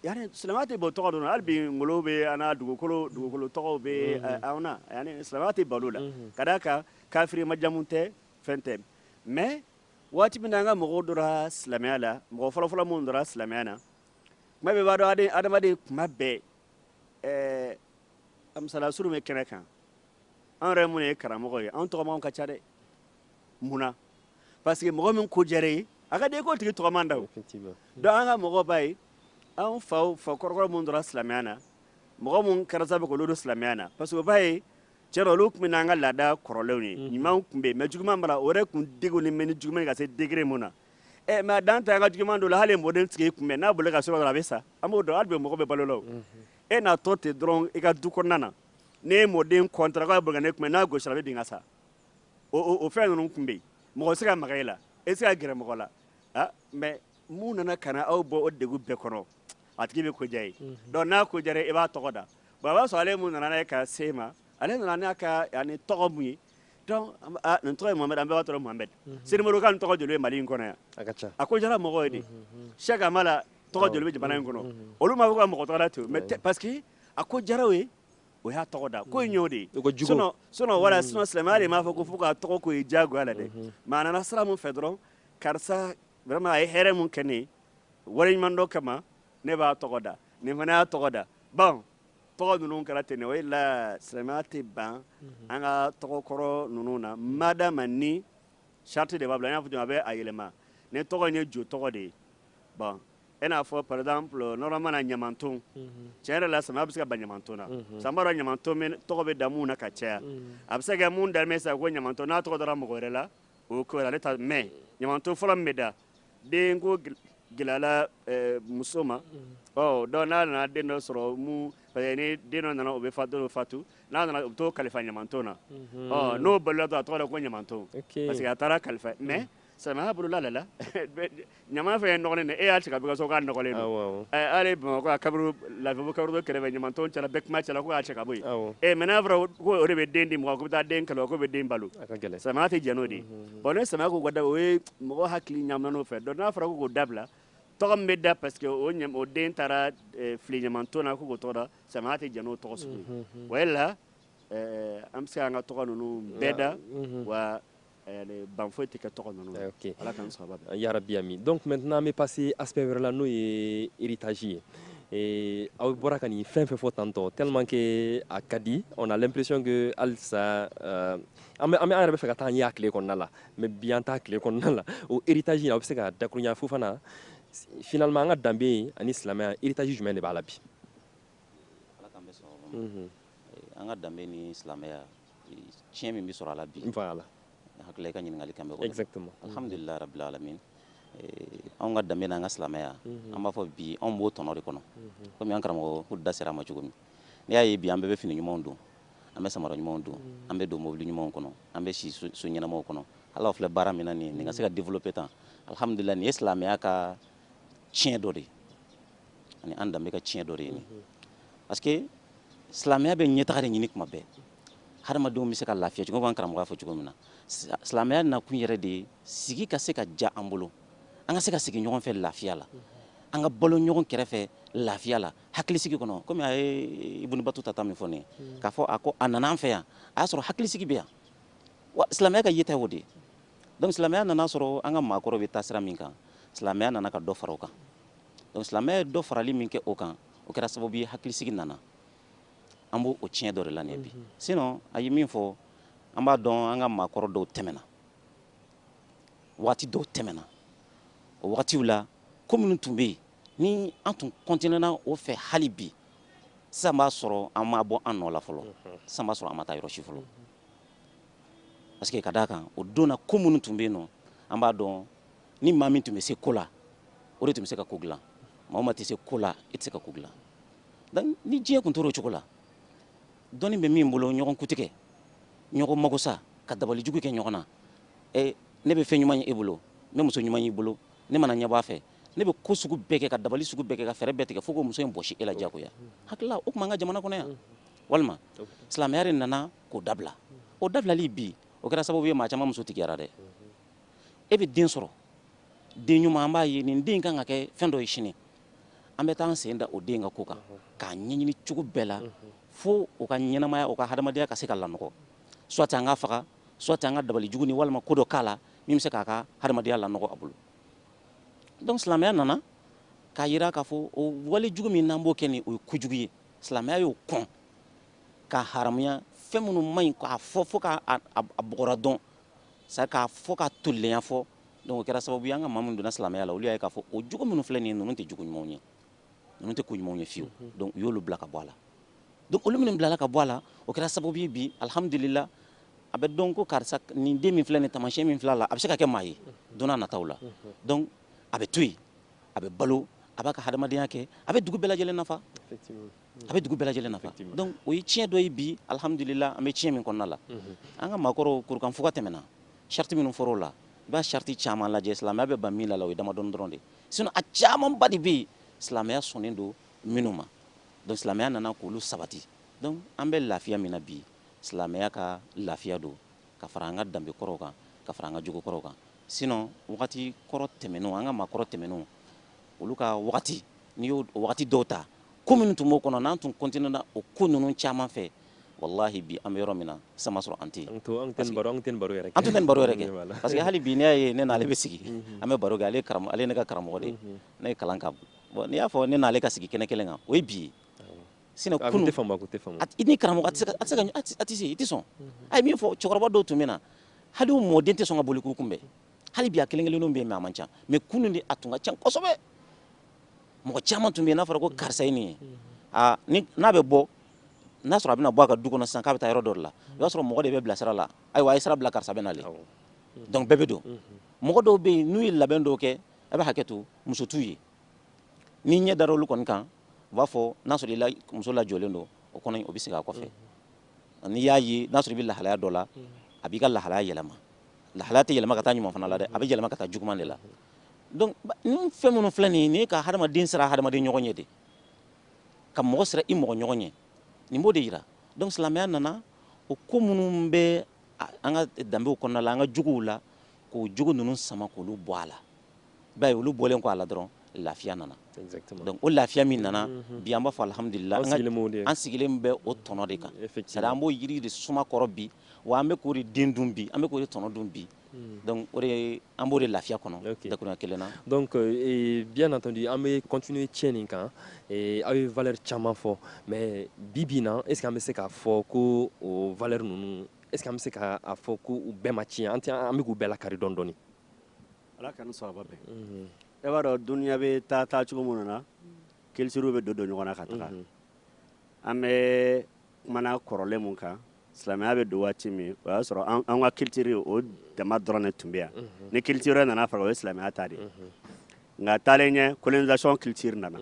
yani silamɛya tɛ bɔ tɔgɔ dɔ la hali bi ngolo bɛ an na dugukolo tɔgɔw bɛ anw na yani silamɛya tɛ balo la ka d'a kan kafiri majamu tɛ fɛn tɛ mais waati min na an ka mɔgɔw dora silamɛya la mɔgɔ fɔlɔfɔlɔ minnu dora silamɛya na kuma bɛɛ b'a dɔn adamaden kuma bɛɛ misala surun bɛ kɛnɛ kan an yɛrɛ minnu ye karamɔgɔ ye an tɔgɔmaw ka ca dɛ munna parce que mɔgɔ min ko diyara ye a ka di i ko tigi tɔgɔman da o donc an ka mɔgɔ b'a ye an fa kɔrɔkɔrɔ minnu dora silamɛya na mɔgɔ minnu kɛra sababu k'olu don silamɛya na parce que o b'a ye cɛ dɔ olu tun bɛ n'an ka laada kɔrɔlenw ye ɲumanw tun bɛ yen mais juguman b'a la o yɛrɛ tun degunnen bɛ ni juguman ye ka se degré mun na mais a dan tɛ an ka juguman dɔ la hali mɔden tigi kunbɛn n'a bolila ka so dɔrɔn a bɛ sa an b'o dɔn hali bi mɔgɔ bɛ balo la o e n'a tɔ ten dɔrɔn i ka du kɔnɔna na ne mɔden kɔntara k'a bolo ka ne kunbɛn n'a gosira a bɛ bin ka sa o fɛn ninnu tun bɛ yen mɔgɔ se ka maga e la e se ka gɛrɛ mɔgɔ la mais mun nana ka na aw bɔ o degun bɛɛ kɔnɔ a tigi bɛ ko diya ye donc n'a ko diyara i b'a tɔgɔ da bon a b'a sɔrɔ ale mun nana n'a ye ka se ma ale nana n'a ka tɔgɔ mun ye donc nin tɔgɔ ye Mohamed an bɛɛ b'a tɔgɔ Mohamed Seni Modibo ka nin tɔgɔ joli bɛ Mali in kɔnɔ yan a ko diyara mɔgɔw ye de Cheikh Amala tɔgɔ joli bɛ jamana in kɔnɔ olu m'a fɔ ka mɔgɔ tɔgɔ da ten mais parce que a ko diyara o ye o y'a tɔgɔ da ko in y'o de ye sinon wala sinon silamɛya de m'a fɔ ko fo ka tɔgɔ ko ye diyagoya la dɛ mais a nana sira mun fɛ dɔrɔn karisa vraiment a ye hɛrɛ mun kɛ ne ye waleɲuman dɔ kama ne b'a tɔgɔ da nin fana y'a tɔgɔ da bon tɔgɔ ninnu kɛra ten o la silamɛya tɛ ban an ka tɔgɔkɔrɔ ninnu na madama ni charte de b'a bila an y'a fɔ a bɛ a yɛlɛma ni tɔgɔ in ye jo tɔgɔ de ye bon e n'a fɔ par exemple normalement na ɲamanton tiɲɛ yɛrɛ la silamɛya bɛ se ka ban ɲamanton na san b'a dɔn ɲamanton tɔgɔ bɛ da mun na ka caya a bɛ se ka kɛ mun daminɛ sisan ko ɲamanton n'a tɔgɔ dara mɔgɔ wɛrɛ la o ye ko wɛrɛ ale ta mais ɲamanton fɔlɔ min bɛ da den ko gɛlɛyala muso ma donc n'a nana den dɔ sɔrɔ mun parce que ni den dɔ nana o bɛ fatu n'a nana o bɛ t'o kalifa ɲamanton na n'o balila dɔrɔn a tɔgɔ da ko ɲamanton parce que a taara kalifa mais silamɛya bolo la la ɲama fɛn ye nɔgɔlen de e y'a cɛ ka bɔ ka so k'a nɔgɔlen don ale Bamakɔ a kaburu Lafiyabugu kaburu dɔ kɛrɛfɛ ɲamanton cɛla bɛɛ kuma cɛla ko k'a cɛ ka bɔ yen mais n'a fɔra ko o de bɛ den di mɔgɔ ko bɛ taa den kɛlɛ ko bɛ den balo silamɛya tɛ jɛn n'o de ye bon ne silamɛya ko ka da o ye mɔgɔ hakili ɲamina n'o fɛ donc n'a fɔra ko k'o dabila tɔgɔ min bɛ da parce que o den taara fili ɲamanton na ko k'o tɔgɔ da silamɛya tɛ jɛn n'o tɔgɔ sugu ye o la an bɛ se k'an ka tɔgɔ ninnu bɛɛ da wa ban foyi tɛ kɛ tɔgɔ ninnu na ala k'an sababa ya Rabbi ami donc maintenant an bɛ passer aspect wɛrɛ la n'o ye héritage ye aw bɔra ka nin fɛn fɛn fɔ tantôt tellement que a ka di on a l'impression que halisa an yɛrɛ bɛ fɛ ka taa an ye a tile kɔnɔna la mais bi an t'a tile kɔnɔna la o héritage in aw bɛ se ka dakuruɲa fo fana finalement an ka danbe ani silamɛya héritage jumɛn de b'a la bi ala k'an bɛ sɔn an ka danbe ni silamɛya tiɲɛ min bɛ sɔrɔ a la bi voilà hakili ka ɲininkali kan bɛ kɔnɔ exactement alhamdulillah rabbil alamin anw ka danbe n'an ka silamɛya an b'a fɔ bi anw b'o tɔnɔ de kɔnɔ komi an karamɔgɔ ko da sera a ma cogo min n'i y'a ye bi an bɛɛ bɛ fini ɲumanw don an bɛ samara ɲumanw don an bɛ don mobili ɲumanw kɔnɔ an bɛ si so ɲɛnamaw kɔnɔ ala filɛ baara min na nin nin ka se ka développer tan alhamdulillah nin ye silamɛya ka tiɲɛ dɔ de ye ani an danbe ka tiɲɛ dɔ de ye nin parce que silamɛya bɛ ɲɛtaga de ɲini kuma bɛɛ hadamadenw bɛ se ka lafiya cogo b'an karamɔgɔ fɔ cogo min na silamɛya nakun yɛrɛ de ye sigi ka se ka ja an bolo an ka se ka sigi ɲɔgɔn fɛ lafiya la an ka balo ɲɔgɔn kɛrɛfɛ lafiya la hakilisigi kɔnɔ komi a ye Ibn Battuta min fɔ ne k'a fɔ a ko a nana an fɛ yan a y'a sɔrɔ hakilisigi bɛ yan wa silamɛya ka yeta ye o de ye donc silamɛya nana sɔrɔ an ka maakɔrɔw bɛ taa sira min kan silamɛya nana ka dɔ fara o kan donc silamɛya ye dɔ farali min kɛ o kan o kɛra sababu ye hakilisigi nana an b'o tiɲɛ dɔ de la bi sinon a ye min fɔ an b'a dɔn an ka maakɔrɔ dɔw tɛmɛna waati dɔw tɛmɛna o wagatiw la ko minnu tun bɛ yen ni an tun continuera o fɛ hali bi sisan b'a sɔrɔ an ma bɔ an nɔ la fɔlɔ sisan b'a sɔrɔ an ma taa yɔrɔ si fɔlɔ parce que ka d'a kan o donna ko minnu tun bɛ yen nɔ an b'a dɔn ni maa min tun bɛ se ko la o de tun bɛ se ka ko dilan maa o maa tɛ se ko la i tɛ se ka ko dilan donc ni diɲɛ tun tora o cogo la dɔnni bɛ min bolo ɲɔgɔn kutigɛ ɲɔgɔn mago sa ka dabali jugu kɛ ɲɔgɔn na ne bɛ fɛn ɲuman ye e bolo ne muso ɲuman y'i bolo ne mana ɲɛ b'a fɛ ne bɛ ko sugu bɛɛ kɛ ka dabali sugu bɛɛ kɛ ka fɛɛrɛ bɛɛ tigɛ fo ko muso in bɔsi e la diyagoya hakilila o tuma an ka jamana kɔnɔ yan walima silamɛya de nana k'o dabila o dabilali bi o kɛra sababu ye maa caman muso tigɛra dɛ e bɛ den sɔrɔ den ɲuman an b'a ye nin den kan ka kɛ fɛn dɔ ye sini an bɛ taa an sen da o den ka ko kan k'a ɲɛɲini cogo bɛɛ la fo o ka ɲɛnamaya o ka hadamadenya ka se ka lanɔgɔ soit an ka faga soit an ka dabali jugu ni walima ko dɔ k'a la min bɛ se k'a ka hadamadenya lanɔgɔ a bolo donc silamɛya nana k'a jira k'a fɔ o wale jugu min n'an b'o kɛ ni o ye kojugu ye silamɛya y'o kɔn ka haramuya fɛn minnu man ɲi k'a fɔ fo k'a bɔgɔra dɔn c'est k'a fɔ ka tolilenya fɔ donc o kɛra sababu ye an ka maa minnu donna silamɛya la olu y'a ye k'a fɔ o jugu minnu filɛ nin ye ninnu tɛ jugu ɲumanw ye ninnu tɛ ko ɲumanw ye fiyewu donc u y'olu bila ka bɔ a la donc olu minnu bilala ka bɔ a la o kɛra sababu ye bi alhamdulillah a bɛ dɔn ko karisa nin den min filɛ nin taamasiyɛn min filɛ a la a bɛ se ka kɛ maa ye don n'a nataw la donc a bɛ to yen a bɛ balo a b'a ka hadamadenya kɛ a bɛ dugu bɛɛ lajɛlen nafa a bɛ dugu bɛɛ lajɛlen nafa donc o ye tiɲɛ dɔ ye bi alhamdulillah an bɛ tiɲɛ min kɔnɔna la an ka maakɔrɔw kurukanfuga tɛmɛna charte minnu fɔr'o la i b'a charte caman lajɛ silamɛya bɛ ban min la o ye damadɔni dɔrɔn de sinon a camanba de bɛ yen silamɛya sɔnnen don minnu ma donc silamɛya nana k'olu sabati donc an bɛ lafiya min na bi silamɛya ka lafiya don ka fara an ka danbe kɔrɔw kan ka fara an ka jogo kɔrɔw kan sinon wagati kɔrɔ tɛmɛnenw an ka maakɔrɔ tɛmɛnenw olu ka wagati n'i y'o wagati dɔw ta ko minnu tun b'o kɔnɔ n'an tun continuera o ko ninnu caman fɛ wallahi bi an bɛ yɔrɔ min na sisan ma sɔrɔ an tɛ yen an tun tɛ nin baro yɛrɛ kɛ parce que hali bi ne y'a ye ne n'ale bɛ sigi an bɛ baro kɛ ale ye ne ka karamɔgɔ de ye ne ye kalan k'a bon n'i y'a fɔ ne n'ale ka sigi kɛnɛ kelen kan o ye bi ye sinon kunu i ni karamɔgɔ a tɛ se i tɛ sɔn a ye min fɔ cɛkɔrɔba dɔw tun bɛ na hali u mɔden tɛ sɔn ka boli k'u kunbɛn hali bi a kelen kelenninw bɛ yen mais a man ca mais kunun de a tun ka ca kosɛbɛ mɔgɔ caman tun bɛ yen n'a fɔra ko karisa ye nin ye n'a bɛ bɔ n'a sɔrɔ a bɛna bɔ a ka du kɔnɔ sisan k'a bɛ taa yɔrɔ dɔ de la i b'a sɔrɔ mɔgɔ de bɛ bila sira la ayiwa a ye sira bila karisa bɛ nale donc bɛɛ bɛ don mɔgɔ dɔw bɛ yen n'u ye labɛn dɔw kɛ a bɛ hakɛ to muso t'u ye ni ɲɛ dara olu kɔni kan u b'a fɔ n'a sɔrɔ muso lajɔlen don o kɔnɔ o bɛ segin a kɔfɛ n'i y'a ye n'a sɔrɔ i bɛ lahalaya dɔ la a b'i ka lahalaya yɛlɛma lahalaya tɛ yɛlɛma ka taa ɲuman fana la dɛ a bɛ yɛlɛma ka taa juguman de la donc ni fɛn minnu filɛ nin ye nin ye ka hadamaden siran hadamaden ɲɔgɔn ɲɛ de ka mɔgɔ siran i mɔgɔ ɲɔgɔn ɲɛ nin b'o de yira donc silamɛya nana o ko minnu bɛ an ka danbew kɔnɔna la an ka jogow la k'o jogo ninnu sama k'olu bɔ a la i b'a ye olu bɔlen kɔ a la dɔrɔn lafiya nana donc o lafiya min nana bi an b'a fɔ alhamdulillah an sigilen bɛ o tɔnɔ de kan c'est à dire an b'o yiri de suma kɔrɔ bi wa an bɛ k'o de den dun bi an bɛ k'o de tɔnɔ dun bi donc o de an b'o de lafiya kɔnɔ dakuruɲa kelen na donc bien entendu an bɛ continuer tiɲɛ nin kan aw ye valeur caman fɔ mais bi bi in na est ce que an bɛ se k'a fɔ ko o valeur ninnu est ce que an bɛ se k'a fɔ ko u bɛɛ ma tiɲɛ an bɛ k'u bɛɛ lakari dɔɔni dɔɔni ala k'an sababa bɛn e b'a dɔn duniya bɛ taa cogo minnu na kilisiriw bɛ don ɲɔgɔn na ka taga an bɛ kumana kɔrɔlen mun kan silamɛya bɛ don waati min o y'a sɔrɔ an ka kilisiri o dama dɔrɔn de tun bɛ yan ni kilisiri wɛrɛ nana fara o ye silamɛya ta de ye nka taalen ɲɛ colonisation kilisiri nana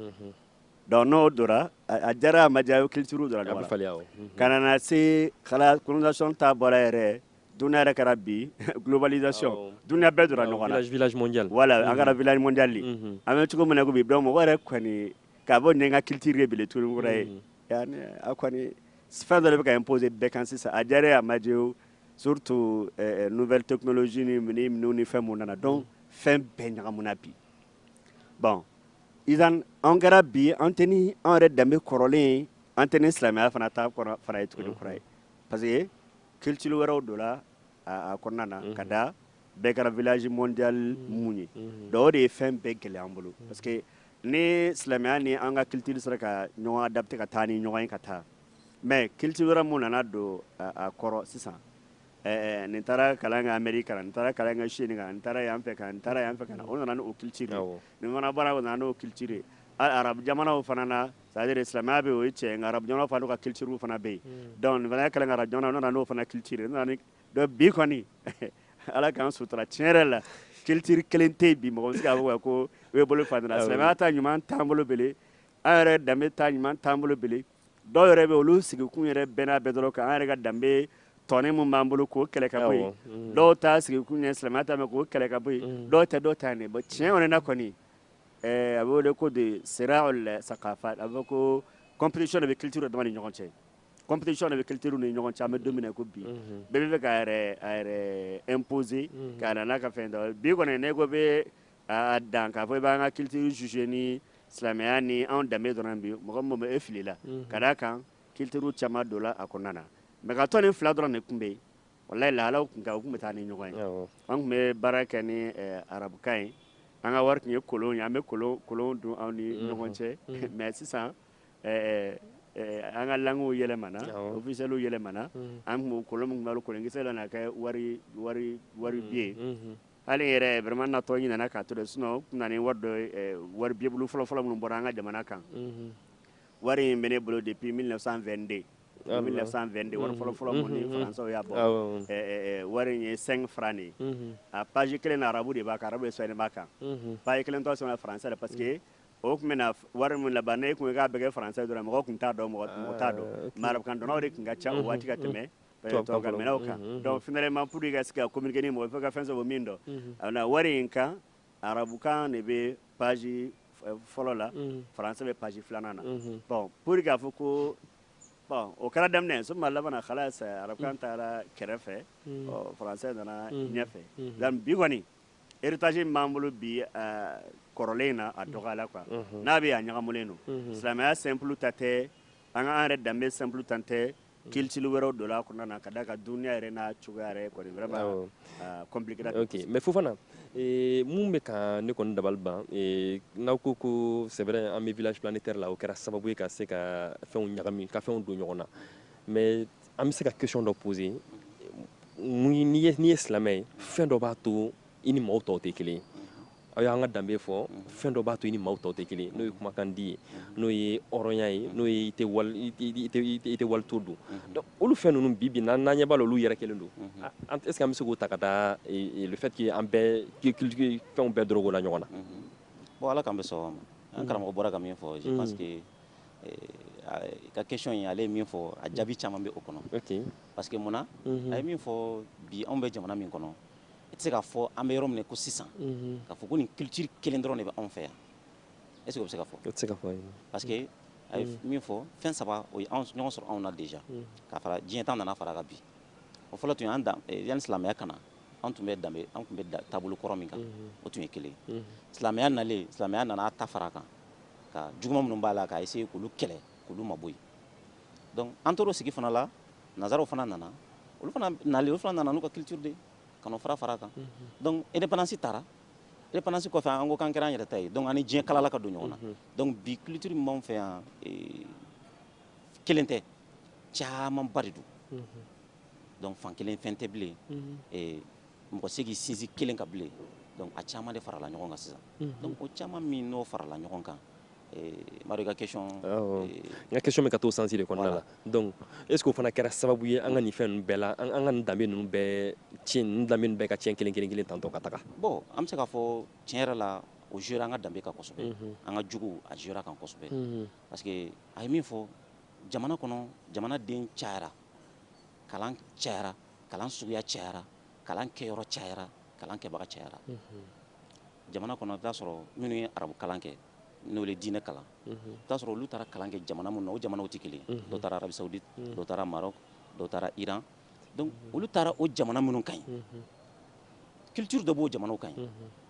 donc n'o dora a diyara a ma diya o kilisiriw dora ɲɔgɔn na ka na se colonisation ta bɔra yɛrɛ duniya yɛrɛ kɛra bi globalisation duniya bɛɛ dora ɲɔgɔn na village mondial voilà an kɛra village mondial de an bɛ cogo min na ko bi donc mɔgɔ yɛrɛ kɔni k'a bɔ nin ka kilisiri ye bile tuguni wɛrɛ ye a kɔni fɛn dɔ de bɛ ka imposer bɛɛ kan sisan a diyara ye a ma diya ye surtout nouvelle technologie ni minnu ni fɛn mun nana donc fɛn bɛɛ ɲagamuna bi bon idan an kɛra bi an tɛ ni an yɛrɛ danbe kɔrɔlen an tɛ ni silamɛya fana ta fana ye tuguni kura ye parce que culture wɛrɛw donna a kɔnɔna na ka da bɛɛ kɛra village mondial mun ye donc o de ye fɛn bɛɛ gɛlɛya an bolo parce que ni silamɛya ni an ka culture sera ka ɲɔgɔn adapter ka taa ni ɲɔgɔn ye ka taa mais culture wɛrɛ mun nana don a kɔrɔ sisan nin taara kalan kɛ Amérique kan nin taara kalan kɛ Chine kan nin taara yan fɛ kan nin taara yan fɛ kan o nana n'o culture ye nin fana baara o nana n'o culture ye arabu jamanaw fana na c'est à dire silamɛya bɛ o ye tiɲɛ nka arabu jamanaw fana n'u ka culture fana bɛ yen donc nin fana ye kalan kɛ arabu jamanaw o nana n'o fana culture ye donc bi kɔni ala k'an sutura tiɲɛ yɛrɛ la culture kelen tɛ yen bi mɔgɔ bɛ se k'a fɔ ko o ye bolo fadena silamɛya ta ɲuman t'an bolo bele an yɛrɛ danbe ta ɲuman t'an bolo bele dɔw yɛrɛ bɛ olu sigikun yɛrɛ bɛɛ n'a bɛɛ dɔrɔn kan an yɛrɛ ka danbe tɔni min b'an bolo k'o kɛlɛ ka bɔ yen dɔw ta sigikun ye silamɛya ta mɛn k'o kɛlɛ ka bɔ yen dɔw tɛ dɔw ta nin bon tiɲɛ kɔni na kɔni a bɛ wele ko de sira'ul saqafa a bɛ ko compétition de bɛ culture dama ni ɲɔgɔn cɛ compétition de bɛ culture ni ɲɔgɔn cɛ an bɛ don min na ko bi bɛɛ bɛ fɛ k'a yɛrɛ imposer k'a na n'a ka fɛn dɔ bi kɔni ne ko bɛ a dan k'a fɔ i b'an ka culture juger ni silamɛya ni anw danbe dɔrɔn bi mɔgɔ min bɛ e fili la ka d'a kan culture caman donna a kɔnɔna na mais ka tɔ ni fila dɔrɔn de tun bɛ yen walayi lahalaw tun ka o tun bɛ taa ni ɲɔgɔn ye an tun bɛ baara kɛ ni arabukan ye an ka wari tun ye kolon ye an bɛ kolon dun aw ni ɲɔgɔn cɛ mais sisan an ka langues yɛlɛmana officiels yɛlɛmana an tun b'o kolon min tun b'a kolonkisɛ la na kɛ wari biye hali yɛrɛ vraiment natɔ ɲinana k'a to dɛ sinon o tun na ni wari dɔ ye wari biyebulu fɔlɔ-fɔlɔ minnu bɔra an ka jamana kan wari in bɛ ne bolo depuis 1922 1922 wari fɔlɔ-fɔlɔ mun ni faransɛw y'a bɔ wari in ye 5 francs de ye a page kelen na arabu de b'a kan arabu de sɛbɛnnen b'a kan page kelen tɔ sɛbɛnna faransɛ la parce que o tun bɛna wari min laban ne kun ye k'a bɛɛ kɛ faransɛ dɔrɔn mɔgɔ tun t'a dɔn mɔgɔ t'a dɔn mais arabukan dɔnnaw de tun ka ca o waati ka tɛmɛ tubabukan mɛnnaw kan donc finalement pour que ka se ka communiquer ni mɔgɔ i faut ka fɛn sɔrɔ min dɔn wari in kan arabukan de bɛ page fɔlɔ la faransɛ bɛ page filanan na bon pour k'a fɔ ko bon o kɛra daminɛ soma laban na khalas arabukan taara kɛrɛfɛ faransɛ nana ɲɛfɛ donc bi kɔni héritage min b'an bolo bi kɔrɔlen na a dɔgɔyala quoi n'a bɛ a ɲagamulen don silamɛya simple ta tɛ an ka an yɛrɛ danbe simple ta tɛ culture wɛrɛw donna a kɔnɔna na ka da kan duniya yɛrɛ n'a cogoya yɛrɛ kɔni vraiment compliqué la ok mais Fofana mun bɛ ka ne kɔni dabali ban n'aw ko c'est vrai an bɛ village planétaire la o kɛra sababu ye ka se ka fɛnw ɲagami ka fɛnw don ɲɔgɔn na mais an bɛ se ka question dɔ poser n'i ye silamɛ ye fɛn dɔ b'a to i ni maaw tɔw tɛ kelen ye aw y'an ka danbe fɔ fɛn dɔ b'a to i ni maaw tɔw tɛ kelen ye n'o ye kumakan di ye n'o ye hɔrɔnya ye n'o ye i tɛ wali to dun donc olu fɛn ninnu bi bi n'an ɲɛ b'a la olu yɛrɛ kelen don est ce que an bɛ se k'o ta ka da le fait que an bɛɛ fɛnw bɛɛ dɔrɔgɔ la ɲɔgɔn na bon ala k'an bɛ sɔn ma an karamɔgɔ bɔra ka min fɔ je pense que ka question in ale ye min fɔ a jaabi caman bɛ o kɔnɔ parce que munna a ye min fɔ bi anw bɛ jamana min kɔnɔ i tɛ se k'a fɔ an bɛ yɔrɔ min na ko sisan k'a fɔ ko nin culture kelen dɔrɔn de bɛ anw fɛ yan est ce que o bɛ se ka fɔ o tɛ se ka fɔ parce que a ye min fɔ fɛn saba o ye ɲɔgɔn sɔrɔ anw na déjà k'a fara diɲɛ tan nana fara kan bi o fɔlɔ tun ye an dan yanni silamɛya ka na an tun bɛ taabolo kɔrɔ min kan o tun ye kelen ye silamɛya nalen silamɛya nana ta fara kan ka juguman minnu b'a la k'a essayer k'olu kɛlɛ k'olu mabɔ yen donc an tor'o sigi fana la nazaraw fana nana olu fana nalen olu fana nana n'u ka culture de ka n'o fara kan donc indépendance taara indépendance kɔfɛ an ko k'an kɛra an yɛrɛ ta ye donc an ni diɲɛ kalala ka don ɲɔgɔn na donc bi culture min b'anw fɛ yan kelen tɛ camanba de don donc fan kelen fɛn tɛ bilen mɔgɔ se k'i sinsin kelen ka bilen donc a caman de farala ɲɔgɔn kan sisan donc o caman min n'o farala ɲɔgɔn kan Mario ka question n ka question bɛ ka t'o sens de kɔnɔna la donc est ce que o fana kɛra sababu ye an ka nin fɛn ninnu bɛɛ la an ka nin danbe ninnu bɛɛ tiɲɛ nin danbe ninnu bɛɛ ka tiɲɛ kelen tantɔ ka taga bon an bɛ se k'a fɔ tiɲɛ yɛrɛ la o jouera an ka danbe kan kosɛbɛ an ka jugu a jouera kan kosɛbɛ parce que a ye min fɔ jamana kɔnɔ jamanaden cayara kalan cayara kalan suguya cayara kalan kɛyɔrɔ cayara kalan kɛbaga cayara jamana kɔnɔ i bɛ taa sɔrɔ minnu ye arabu kalan kɛ n'o le diinɛ kalan t'a sɔrɔ olu taara kalan kɛ jamana mun na o jamanaw tɛ kelen dɔw taara Arabie Saoudite dɔw taara Maroc dɔw taara Iran donc olu taara o jamana minnu ka ɲi culture dɔ b'o jamanaw ka ɲi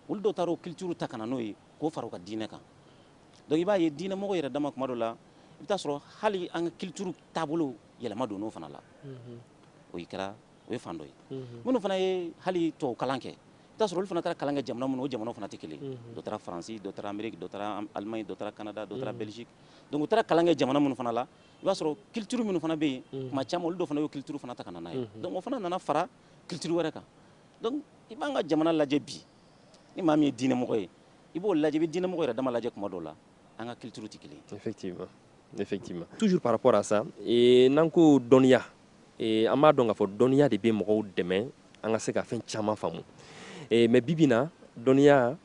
olu dɔw taara o culture ta kana n'o ye k'o fara u ka diinɛ kan donc i b'a ye diinɛmɔgɔ yɛrɛ dama kuma dɔ la i bɛ taa sɔrɔ hali an ka culture taabolo yɛlɛma don n'o fana la o ye fan dɔ ye minnu fana ye hali tubabu kalan kɛ i bɛ taa sɔrɔ olu fana taara kalan kɛ jamana minnu o jamanaw fana tɛ kelen dɔ taara Faransi dɔ taara Amérique dɔ taara Allemagne dɔ taara Canada dɔ taara Belgique donc u taara kalan kɛ jamana minnu fana la i b'a sɔrɔ culture minnu fana bɛ yen kuma caman olu dɔ fana y'o culture fana ta ka na n'a ye donc o fana nana fara culture wɛrɛ kan donc i b'an ka jamana lajɛ bi ni maa min ye diinɛmɔgɔ ye i b'o lajɛ i bɛ diinɛmɔgɔ yɛrɛ dama lajɛ kuma dɔw la an ka culture tɛ kelen effectivement toujours par rapport à ça n'an ko dɔnniya an b'a dɔn k'a fɔ dɔnniya de bɛ mɔgɔw dɛmɛ an ka se ka fɛn caman faamu mais bi bi in na dɔnniya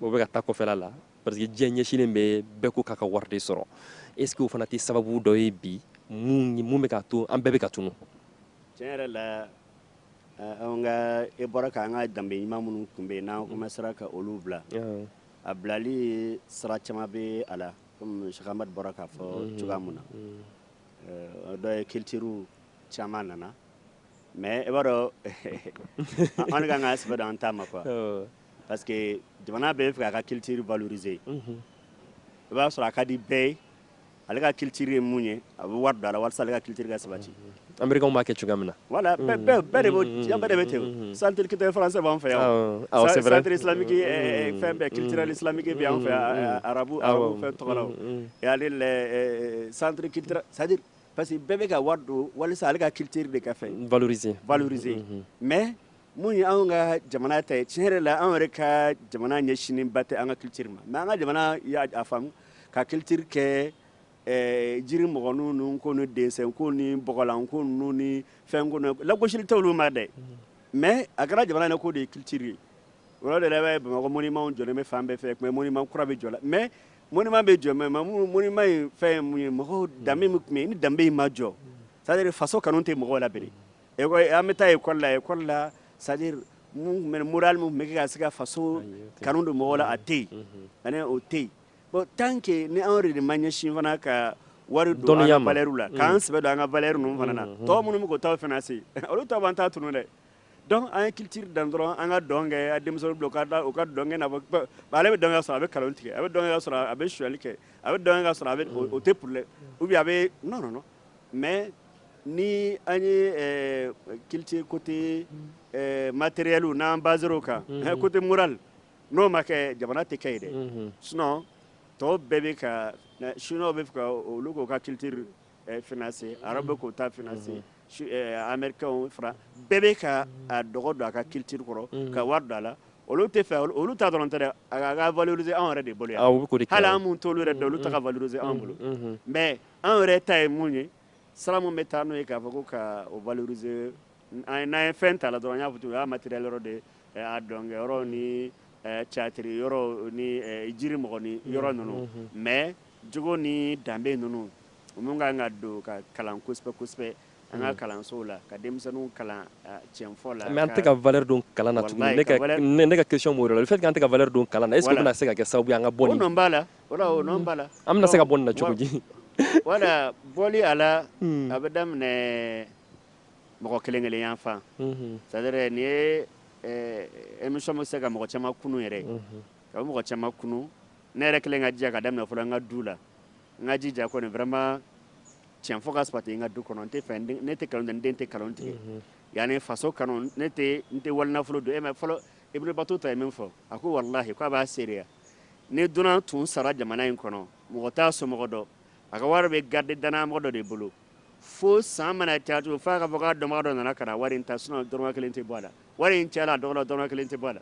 o bɛ ka taa kɔfɛla la parce que diɲɛ ɲɛsinnen bɛ bɛɛ ko k'a ka wari de sɔrɔ est-ce que o fana tɛ sababu dɔ ye bi mun bɛ k'a to an bɛɛ bɛ ka tunu tiɲɛ yɛrɛ la an ka i bɔra k'an ka danbe ɲuman minnu tun bɛ yen n'an commencera ka olu bila a bilali sira caman bɛ a la comme Cheikh Ahmad bɔra k'a fɔ cogoya min na dɔ ye culture caman nana mais i b'a dɔn an kan ka sɛbɛ dɔn an ta ma quoi parce que jamana bɛɛ bɛ fɛ a ka culture valoriser i b'a sɔrɔ a ka di bɛɛ ye ale ka culture ye mun ye a bɛ wari don a la walasa ale ka culture ka sabati Américains b'a kɛ cogoya min na voilà bɛɛ de bɛ ten centre culturel français b'an fɛ yan centre islamique fɛn bɛɛ culturel islamique bɛ an fɛ arabu fɛn tɔgɔ la et ale centre culturel c'est-à-dire parce que bɛɛ bɛ ka wari don walasa ale ka culture de ka fɛn valoriser mais mun ye anw ka jamana ta ye tiɲɛ yɛrɛ la anw yɛrɛ ka jamana ɲɛsinnenba tɛ an ka culture ma mais an ka jamana y'a faamu ka culture kɛ jiri mɔgɔninw ni ko ni dessin ko ni bɔgɔlanko ninnu ni fɛn ko lagosili tɛ olu ma dɛ mais a kɛra jamana in ko de ye culture ye o yɔrɔ de la i b'a ye Bamakɔ monument jɔlen bɛ fan bɛɛ fɛ mais monument kura bɛ jɔ la mais monument bɛ jɔ mais monument in fɛn ye mun ye mɔgɔw danbe min tun bɛ yen ni danbe in ma jɔ c'est-à-dire faso kanu tɛ mɔgɔw la bilen an bɛ taa école la c'est-à-dire moral mun tun bɛ kɛ ka se ka faso kanu don mɔgɔw la a tɛ yen ani o tɛ yen bon tant que ni an yɛrɛ de ma ɲɛsin fana ka wari don an ka valeur la k'an sɛbɛ don an ka valeur ninnu fana na tɔw minnu bɛ k'o taw finance olu taw b'an ta tunu dɛ donc an ye culture dan dɔrɔn an ka dɔn kɛ a denmisɛnninw bila u ka dɔn kɛ na fɔ ale bɛ dɔn kɛ sɔrɔ a bɛ kalon tigɛ a bɛ dɔn kɛ sɔrɔ a bɛ suyali kɛ a bɛ dɔn kɛ sɔrɔ o tɛ problème ou bien a bɛ non mais ni an ye culture côté matériel n'an baser o kan côté moral n'o ma kɛ jamana tɛ kɛ ye dɛ sinon tɔw bɛɛ bɛ ka chinois bɛ fɛ ka olu k'u ka culture financer arabe k'o ta financer américains fara bɛɛ bɛ ka a dɔgɔ don a ka culture kɔrɔ ka wari don a la olu tɛ fɛ olu ta dɔrɔn tɛ dɛ a ka valoriser anw yɛrɛ de bolo yan hali an mun t'olu yɛrɛ dɔn olu ta ka valoriser anw bolo mais anw yɛrɛ ta ye mun ye sira mun bɛ taa n'o ye k'a fɔ ko ka o valoriser n'an ye fɛn ta la dɔrɔn n y'a fɔ cogo o y'a matériel yɔrɔ de a dɔnkɛ yɔrɔ ni caatiri yɔrɔ ni jiri mɔgɔ ni yɔrɔ ninnu mais jogo ni danbe ninnu mun kan ka don ka kalan kosɛbɛ an ka kalansow la ka denmisɛnninw kalan tiɲɛfɔ la mais an tɛ ka valeur don kalan na tuguni ne ka question b'o de la le fait que an tɛ ka valeur don kalan na est ce que o bɛna se ka kɛ sababu ye an ka bɔ nin o nɔ b'a la o nɔ b'a la an bɛna se ka bɔ nin na cogo di voilà bɔli a la a bɛ daminɛ mɔgɔ kelen kelen yan fan c'est à dire nin ye émission bɛ se ka mɔgɔ caman kunu yɛrɛ ka mɔgɔ caman kunu ne yɛrɛ kelen ka jija ka daminɛ fɔlɔ n ka du la n ka jija kɔni vraiment tiɲɛ fɔ ka sabati n ka du kɔnɔ n tɛ fɛ ne tɛ kalon tigɛ n den tɛ kalon tigɛ yanni faso kanu ne tɛ n tɛ wali nafolo don mais fɔlɔ Ibn Battuta ye min fɔ a ko walahi k'a b'a seereya ni dunan tun sara jamana in kɔnɔ mɔgɔ t'a somɔgɔ dɔn a ka wari bɛ garder danayamɔgɔ dɔ de bolo fo san mana caya cogo f'a ka fɔ k'a dɔnbaga dɔ nana ka na wari in ta sinon dɔrɔmɛ kelen tɛ bɔ a la wari in cayala a dɔgɔla dɔrɔmɛ kelen tɛ bɔ a la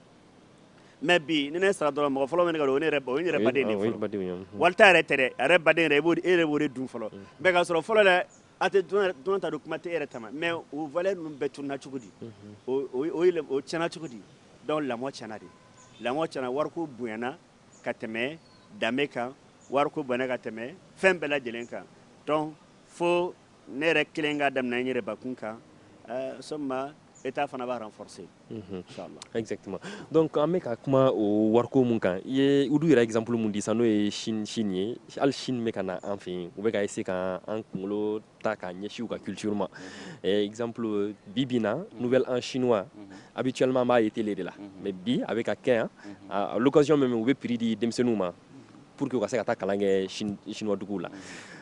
mais bi ni ne sara dɔrɔn mɔgɔ fɔlɔ min ka don o ye ne yɛrɛ baden de fɔlɔ walita yɛrɛ tɛ dɛ a yɛrɛ baden yɛrɛ e yɛrɛ b'o de dun fɔlɔ mais ka sɔrɔ fɔlɔ dɛ a tɛ dunan ta don kuma tɛ e yɛrɛ tama mais o valeur ninnu bɛɛ tununa cogo di o tiɲɛna cogo di donc lamɔ tiɲɛna de lamɔ tiɲɛna wariko bonyana ka tɛmɛ danbe kan wariko bonyana ka tɛmɛ fɛn bɛɛ lajɛlen kan donc fo ne yɛrɛ kelen ka daminɛ n yɛrɛ bakun kan sɔnma état fana b'a renforcer inchallah. Exactement. Donc an bɛ ka kuma o wariko mun kan i ye Udu yɛrɛ exemple mun di sa n'o ye Chine ye hali Chine bɛ ka na an fɛ yen u bɛ ka essayer ka an kunkolo ta ka ɲɛsin u ka culture ma exemple bi bi in na nouvelle an chinois habituellement an b'a ye télé de la mais bi a bɛ ka kɛ yan à l'occasion même u bɛ prix di denmisɛnninw ma pour que u ka se ka taa kalan kɛ chinois duguw la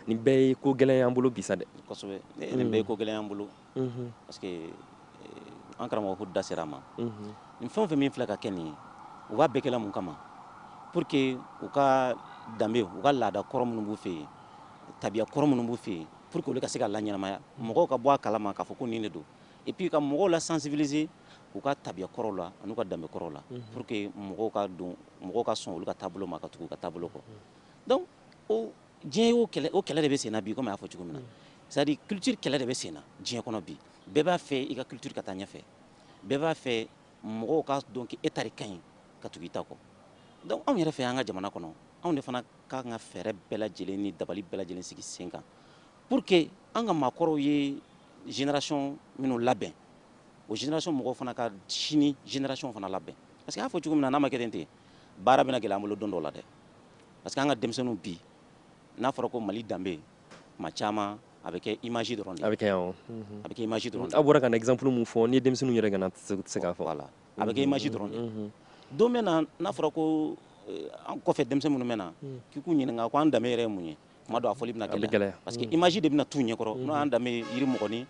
nin bɛɛ ye ko gɛlɛn y'an bolo bi sa dɛ. Kosɛbɛ nin bɛɛ ye ko gɛlɛn y'an bolo parce que an karamɔgɔ ko da sera a ma nin fɛn o fɛn min filɛ ka kɛ nin ye u b'a bɛɛ kɛla mun kama pour que u ka danbe u ka laada kɔrɔ minnu b'u fɛ yen tabiya kɔrɔ minnu b'u fɛ yen pour que olu ka se ka laɲɛnamaya mɔgɔw ka bɔ a kalama k'a fɔ ko nin de don et puis ka mɔgɔw la sensibiliser u ka tabiya kɔrɔw la an'u ka danbe kɔrɔw la pour que mɔgɔw ka sɔn olu ka taabolo ma ka tugu u ka taabolo kɔ donc diɲɛ o kɛlɛ de bɛ sen na bi comme a y'a fɔ cogo min na c'est à dire culture kɛlɛ de bɛ sen na diɲɛ kɔnɔ bi bɛɛ b'a fɛ i ka culture ka taa ɲɛfɛ bɛɛ b'a fɛ mɔgɔw ka dɔn k'e ta de ka ɲi ka tugu i ta kɔ donc anw yɛrɛ fɛ an ka jamana kɔnɔ anw de fana ka kan ka fɛɛrɛ bɛɛ lajɛlen ni dabali bɛɛ lajɛlen sigi sen kan pour que an ka maakɔrɔw ye génération minnu labɛn o génération mɔgɔw fana ka sini génération fana labɛn parce que a y'a fɔ cogo min na n'a ma kɛ ten baara bɛna gɛlɛya an bolo don dɔw la dɛ parce que an ka denmisɛnninw bi n'a fɔra ko Mali danbe ma caman a bɛ kɛ image dɔrɔn de ye. A bɛ kɛ yan a bɛ kɛ image dɔrɔn de ye. A bɔra ka na exemple mun fɔ ni ye denmisɛnninw yɛrɛ ka na tɛ se k'a fɔ. Voilà a bɛ kɛ image dɔrɔn de ye. Don bɛ na n'a fɔra ko an kɔfɛ denmisɛnnin minnu bɛ na k'i k'u ɲininka ko an danbe yɛrɛ ye mun ye tuma dɔw a fɔli bɛna gɛlɛya parce que image de bɛna t'u ɲɛkɔrɔ n'o y'an danbe yiri mɔgɔnin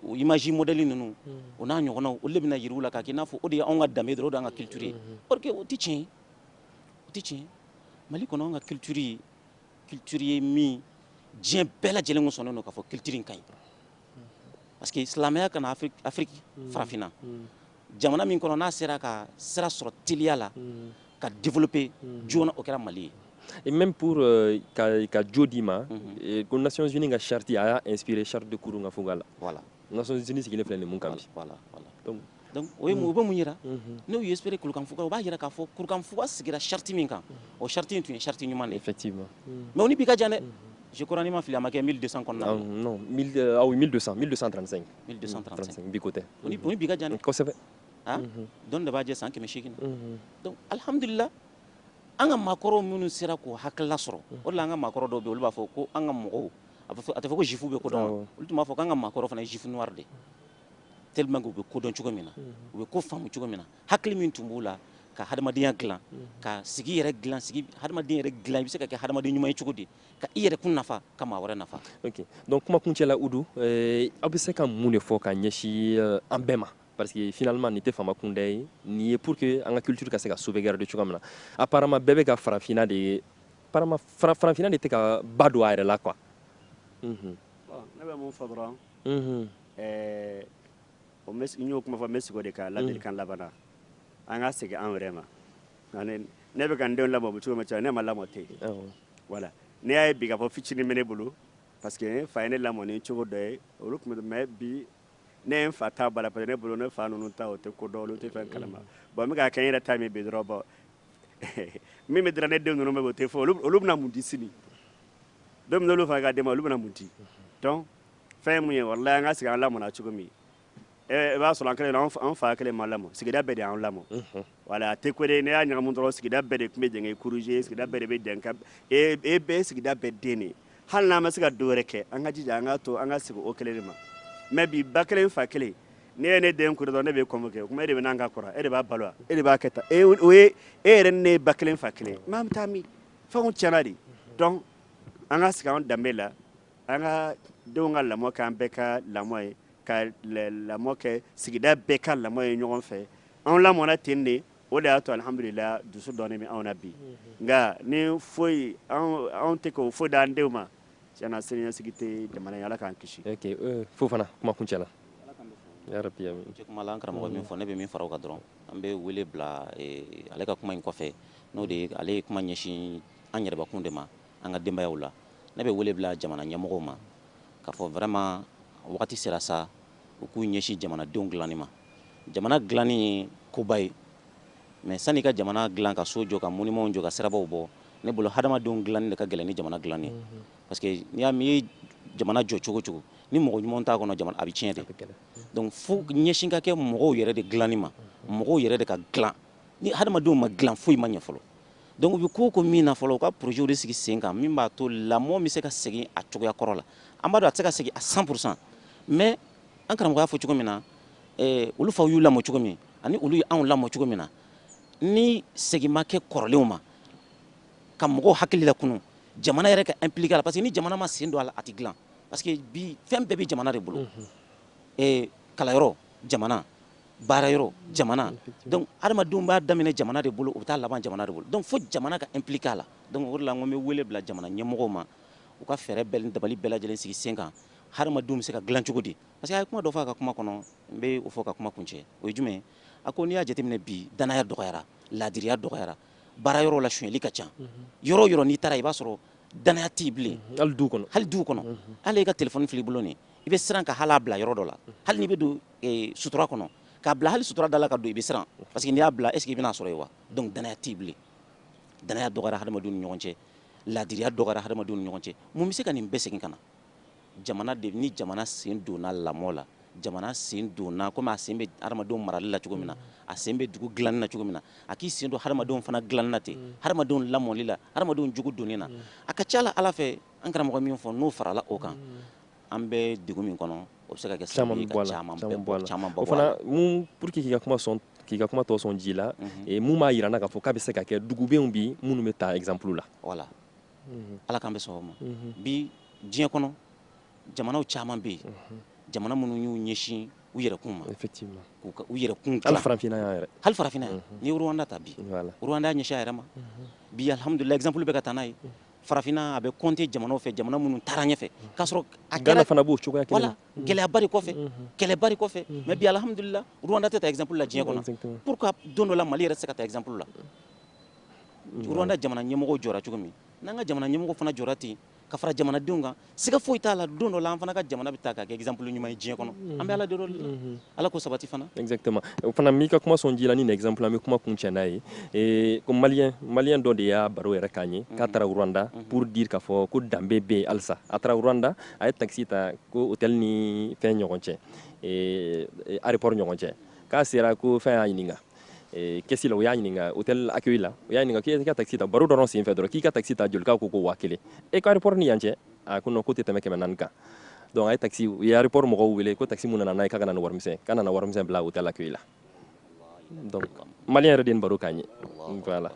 o image modèle ninnu o n'a ɲɔgɔnnaw olu de bɛna yiri u la k'a kɛ i n'a fɔ o de ye anw ka danbe dɔrɔn o de y'an ka culture ye or que o tɛ tiɲɛ o tɛ tiɲɛ Mali kɔnɔ an ka culture ye min diɲɛ bɛɛ lajɛlen ko sɔnnen don k'a fɔ culture in ka ɲi parce que silamɛya kana Afrique farafinna jamana min kɔnɔ n'a sera ka sira sɔrɔ teliya la ka développer joona o kɛra Mali ye. Et même pour ka jo d'i ma ko Nations Unies ka charte a y'a inspiré charte de Kurunga Fugala. Voilà. Nations Unies sigilen filɛ nin mun kan bi. Voilà. Donc o ye mun bɛ mun yira n'u y'u espérer Kurukan Fuga o b'a yira k'a fɔ Kurukan Fuga sigira charte min kan o charte in tun ye charte ɲuman de ye. Effectivement. Mais o ni bi ka jan dɛ. Je crois ni ma fili a ma kɛ 1200 kɔnɔna na. Non 1235. 1235 bi ko tɛ. O ni bi ka jan dɛ. Kosɛbɛ. Don de b'a jɛ san 800 na. Donc alhamdulillah an ka maakɔrɔw minnu sera k'o hakilila sɔrɔ o de la an ka maakɔrɔ dɔw bɛ yen olu b'a fɔ ko an ka mɔgɔw a tɛ fɔ ko jufu bɛ kodɔn olu tun b'a fɔ k'an ka maakɔrɔ fana ye jufu noir de tellement que u bɛ kodɔn cogo min na u bɛ ko faamu cogo min na hakili min tun b'u la ka hadamadenya dilan ka sigi yɛrɛ dilan hadamaden yɛrɛ dilan i bɛ se ka kɛ hadamaden ɲuman ye cogo di ka i yɛrɛ kun nafa ka maa wɛrɛ nafa. Ok donc kuma kuncɛ la Udu aw bɛ se ka mun de fɔ ka ɲɛsin an bɛɛ ma. Parce que finalement nin tɛ faama kunda ye nin ye pour que an ka culture ka se ka sauvegarder cogo min na apparemment bɛɛ bɛ ka farafinna de ye farafinna de tɛ ka ba don a yɛrɛ la quoi. Ne bɛ mun fɔ dɔrɔn n y'o kuma fɔ n bɛ sigi o de kan ladilikan laban na an ka segin an yɛrɛ ma ne bɛ ka n denw lamɔ cogo min na ne ma lamɔ ten voilà ne y'a ye bi k'a fɔ fitinin bɛ ne bolo parce que fa ye ne lamɔ ni cogo dɔ ye olu tun bɛ mais bi ne ye n fa ta bala parce que ne bolo ne fa ninnu ta o tɛ ko dɔn olu tɛ fɛn kalama bon n bɛ k'a kɛ n yɛrɛ ta min bi dɔrɔn bɔn min bɛ dira ne denw ninnu bɛ o tɛ fɔ olu bɛna mun di sini don min n'olu fana ka den ma olu bɛna mun di donc fɛn mun ye walayi an ka segin an lamɔna cogo min i b'a sɔrɔ an kɛlen an fa kelen ma lamɔ sigida bɛɛ de y'an lamɔ voilà a tɛ ko de ne y'a ɲagamu dɔrɔn sigida bɛɛ de tun bɛ jɛngɛ corriger sigida bɛɛ de bɛ jɛn e bɛɛ sigida bɛɛ den de hali n'an ma se ka dɔ wɛrɛ kɛ an ka jija an ka to an ka segin o kelen de ma mais bi ba kelen fa kelen ne ye ne den kuru dɔrɔn ne bɛ convoquer o kuma e de bɛ n'an ka kɔrɔ e de b'a balo wa e de b'a kɛ tan o ye e yɛrɛ ni ne ba kelen fa kelen mais an bɛ taa min fɛnw tiɲɛna de donc an ka segin an danbe la an ka denw ka lamɔ kɛ an bɛɛ ka lamɔ ye ka lamɔ kɛ sigida bɛɛ ka lamɔ ye ɲɔgɔn fɛ anw lamɔna ten de o de y'a to alhamdulillah dusu dɔɔnin bɛ anw na bi nka ni foyi anw tɛ k'o foyi d'an denw ma tiɲɛna siniɲɛsigi tɛ jamana ye ala k'an kisi. Ok Fofana kuma kuncɛ la. Ya Rabbi amin. Cɛ kuma la an karamɔgɔ min fɔ ne bɛ min fara o kan dɔrɔn an bɛ wele bila ale ka kuma in kɔfɛ n'o de ye ale ye kuma ɲɛsin an yɛrɛbakun de ma an ka denbayaw la ne bɛ wele bila jamana ɲɛmɔgɔw ma k'a fɔ vraiment wagati sera sa u k'u ɲɛsin jamanadenw dilanni ma jamana dilanni ye koba ye mais sani ka jamana dilan ka so jɔ ka monument jɔ ka sirabaw bɔ ne bolo hadamadenw dilanni de ka gɛlɛn ni jamana dilanni parce que n'i y'a mɛn i ye jamana jɔ cogo o cogo ni mɔgɔ ɲuman t'a kɔnɔ jamana a bɛ tiɲɛ de donc fo ɲɛsin ka kɛ mɔgɔw yɛrɛ de dilanni ma mɔgɔw yɛrɛ de ka dilan ni hadamadenw ma dilan foyi ma ɲɛ fɔlɔ donc u bɛ ko o ko min na fɔlɔ u ka projet de sigi sen kan min b'a to lamɔ bɛ se ka segin a cogoya kɔrɔ la an b'a dɔn a tɛ se ka segin a 100% mais an karamɔgɔ y'a fɔ cogo min na olu faw y'u lamɔ cogo min ani olu ye anw lamɔ cogo min na ni segin ma kɛ kɔrɔlenw ma ka mɔgɔw hakili la kunu jamana yɛrɛ ka impliquer la parce que ni jamana ma sen don a la a tɛ dilan parce que bi fɛn bɛɛ bɛ jamana de bolo kalayɔrɔ jamana baarayɔrɔ jamana donc adamadenw b'a daminɛ jamana de bolo u bɛ taa laban jamana de bolo donc fo jamana ka impliquer a la donc o de la n ko n bɛ wele bila jamana ɲɛmɔgɔw ma u ka fɛɛrɛ bɛɛ ni dabali bɛɛ lajɛlen sigi sen kan hadamadenw bɛ se ka dilan cogo di parce que a ye kuma dɔ fɔ a ka kuma kɔnɔ n bɛ o fɔ ka kuma kuncɛ o ye jumɛn a ko n'i y'a jateminɛ bi danaya dɔgɔyara laadiriya dɔgɔyara baarayɔrɔ la sonyɛli ka ca yɔrɔ o yɔrɔ n'i taara i b'a sɔrɔ danaya tɛ yen bilen hali duw kɔnɔ hali i ka telefɔni fili i bolo nin i bɛ siran ka hali a bila yɔrɔ dɔ la hali n'i bɛ don sutura kɔnɔ k'a bila hali sutura da la ka don i bɛ siran parce que n'i y'a bila est ce que i bɛna sɔrɔ yen wa donc danaya tɛ yen bilen danaya dɔgɔyara hadamadenw ni ɲɔgɔn cɛ laadiriya dɔgɔyara hadamadenw ni ɲɔgɔn cɛ mun bɛ se ka nin bɛɛ segin ka na ni jamana sen donna lamɔ la jamana sen donna komi a sen bɛ hadamadenw marali la cogo min na a sen bɛ dugu dilanni na cogo min na a k'i sen don hadamadenw fana dilanni na ten hadamadenw lamɔli la hadamadenw jogo donni na a ka ca la ala fɛ an karamɔgɔ min fɔ n'o farala o kan an bɛ degun min kɔnɔ o bɛ se ka kɛ sababu ye ka caman bɔ o fana mun pour que k'i ka kuma tɔ sɔn ji la mun b'a yira n na k'a fɔ k'a bɛ se ka kɛ dugubenw bi minnu bɛ ta exemple la voilà ala k'an bɛ sɔn o ma bi diɲɛ kɔnɔ jamanaw caman bɛ yen jamana minnu y'u ɲɛsin u yɛrɛkun ma effectivement u yɛrɛkun hali farafinna yan yɛrɛ hali farafinna yan ni Rwanda ta bi Rwanda y'a ɲɛsin a yɛrɛ ma bi alhamdulillah exemple bɛ ka taa n'a ye farafinna a bɛ compter jamanaw fɛ jamana minnu taara ɲɛfɛ k'a sɔrɔ a kɛra Ghana fana b'o cogoya kelen na gɛlɛyaba de kɔfɛ kɛlɛba de kɔfɛ mais bi alhamdulillah Rwanda tɛ ta exemple la diɲɛ kɔnɔ pourquoi don dɔ la Mali yɛrɛ tɛ se ka ta exemple la Rwanda jamana ɲɛmɔgɔw jɔra cogo min n'an ka jamana ɲɛmɔgɔ fana jɔra ten ka fara jamanadenw kan siga foyi t'a la don dɔ la an fana ka jamana bɛ ta k'a kɛ exemple ɲuman ye diɲɛ kɔnɔ an bɛ ala deli o de la ala ko sabati fana exactement o fana m'i ka kuma sɔn ji la ni exemple an bɛ kuma kuncɛ n'a ye ko maliyɛn dɔ de y'a baro yɛrɛ k'an ye k'a taara Rwanda pour dire k'a fɔ ko danbe bɛ yen halisa a taara Rwanda a ye taxi ta ko hôtel ni fɛn ɲɔgɔn cɛ aéroport ɲɔgɔn cɛ k'a sera ko fɛn y'a ɲininka kɛsi la o y'a ɲininka hôtel accueil la o y'a ɲininka k'i ka taxi ta baro dɔrɔn sen fɛ dɔrɔn k'i ka taxi ta joli k'a ko 1000 ko aéroport ni yan cɛ a ko non ko tɛ tɛmɛ 400 kan donc a ye taxi u ye aéroport mɔgɔw wele ko taxi mun nana n'a ye k'a ka na ni warimisɛn k'a nana warimisɛn bila hôtel accueil la donc malien yɛrɛ de nin baro k'an ye voilà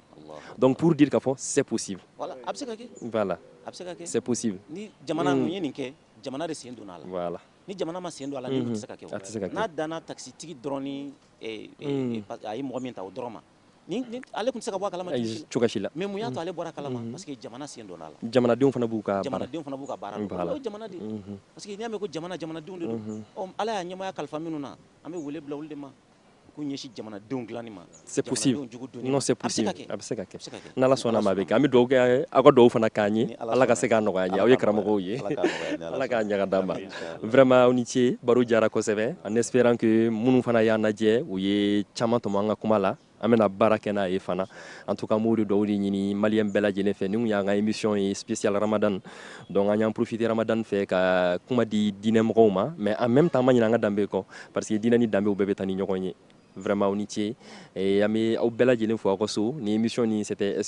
donc pour dire k'a fɔ c'est possible voilà a bɛ se ka kɛ voilà a bɛ se ka kɛ c'est possible ni jamana mun ye nin kɛ jamana de sen donna a la voilà ni jamana ma sen don a la nin tɛ se ka kɛ n'a danna taxi tigi dɔrɔn ni a ye mɔgɔ min ta o dɔrɔn ma ale tun tɛ se ka bɔ a kalama cogoya si la mais mun y'a to ale bɔra a kalama parce que jamana sen donna a la jamanadenw fana b'u ka baara la o ye jamana de parce que n'i y'a mɛn ko jamanadenw de don ala y'a ɲɛmaya kalifa minnu na an bɛ wele bila olu de ma k'u ɲɛsin jamanadenw dilanni ma c'est possible non c'est possible a bɛ se ka kɛ n'ala sɔnna ma a bɛ kɛ an bɛ dugawu kɛ aw ka dugawu fana k'an ye ala ka se k'a nɔgɔya an ye aw ye karamɔgɔw ye ala k'a ɲaga d'an ma vraiment aw ni ce baro diyara kosɛbɛ en espérant que minnu fana y'an lajɛ u ye caman tɔmɔ an ka kuma la an bɛna baara kɛ n'a ye fana en tout cas n b'o de dugawu de ɲini maliyɛn bɛɛ lajɛlen fɛ nin kun y'an ka émission ye spécial ramadan donc an y'an profiter ramadan fɛ ka kuma di diinɛmɔgɔw ma mais en même temps an ma ɲinɛ an ka danbe kɔ parce que diinɛ ni danbew bɛɛ bɛ taa ni ɲɔgɔn ye vraiment aw ni ce an bɛ aw bɛɛ lajɛlen fo aw ka so ni émission ni c'était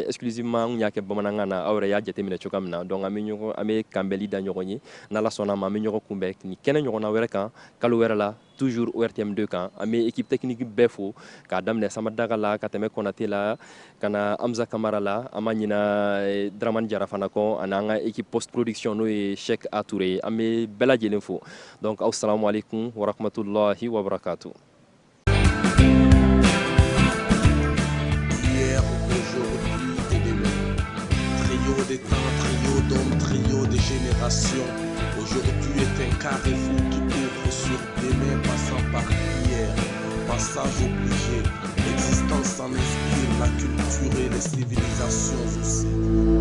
exclusivement n y'a kɛ bamanankan na aw yɛrɛ y'a jateminɛ cogoya min na donc an bɛ kanbɛnli da ɲɔgɔn ye n'ala sɔnna ma an bɛ ɲɔgɔn kunbɛn ni kɛnɛ ɲɔgɔnna wɛrɛ kan kalo wɛrɛ la toujours ORTM2 kan an bɛ équipe technique bɛɛ fo k'a daminɛ Samadaga la ka tɛmɛ Konate la ka na Amza Kamara la an ma ɲina Dramani Jara fana kɔ ani an ka équipe post production n'o ye Cheikh A Touré an bɛ bɛɛ lajɛlen fo donc aw salamu alaikum wa rahmatulahi wa barakatuh. Hier, aujourd'hui et demain. Trio des temps, trio d'hommes, trio des générations. Aujourd'hui est un carrefour qui couvre sur des mains passant par hier. Passage obligé. L'existence en inspire la culture et les civilisations aussi.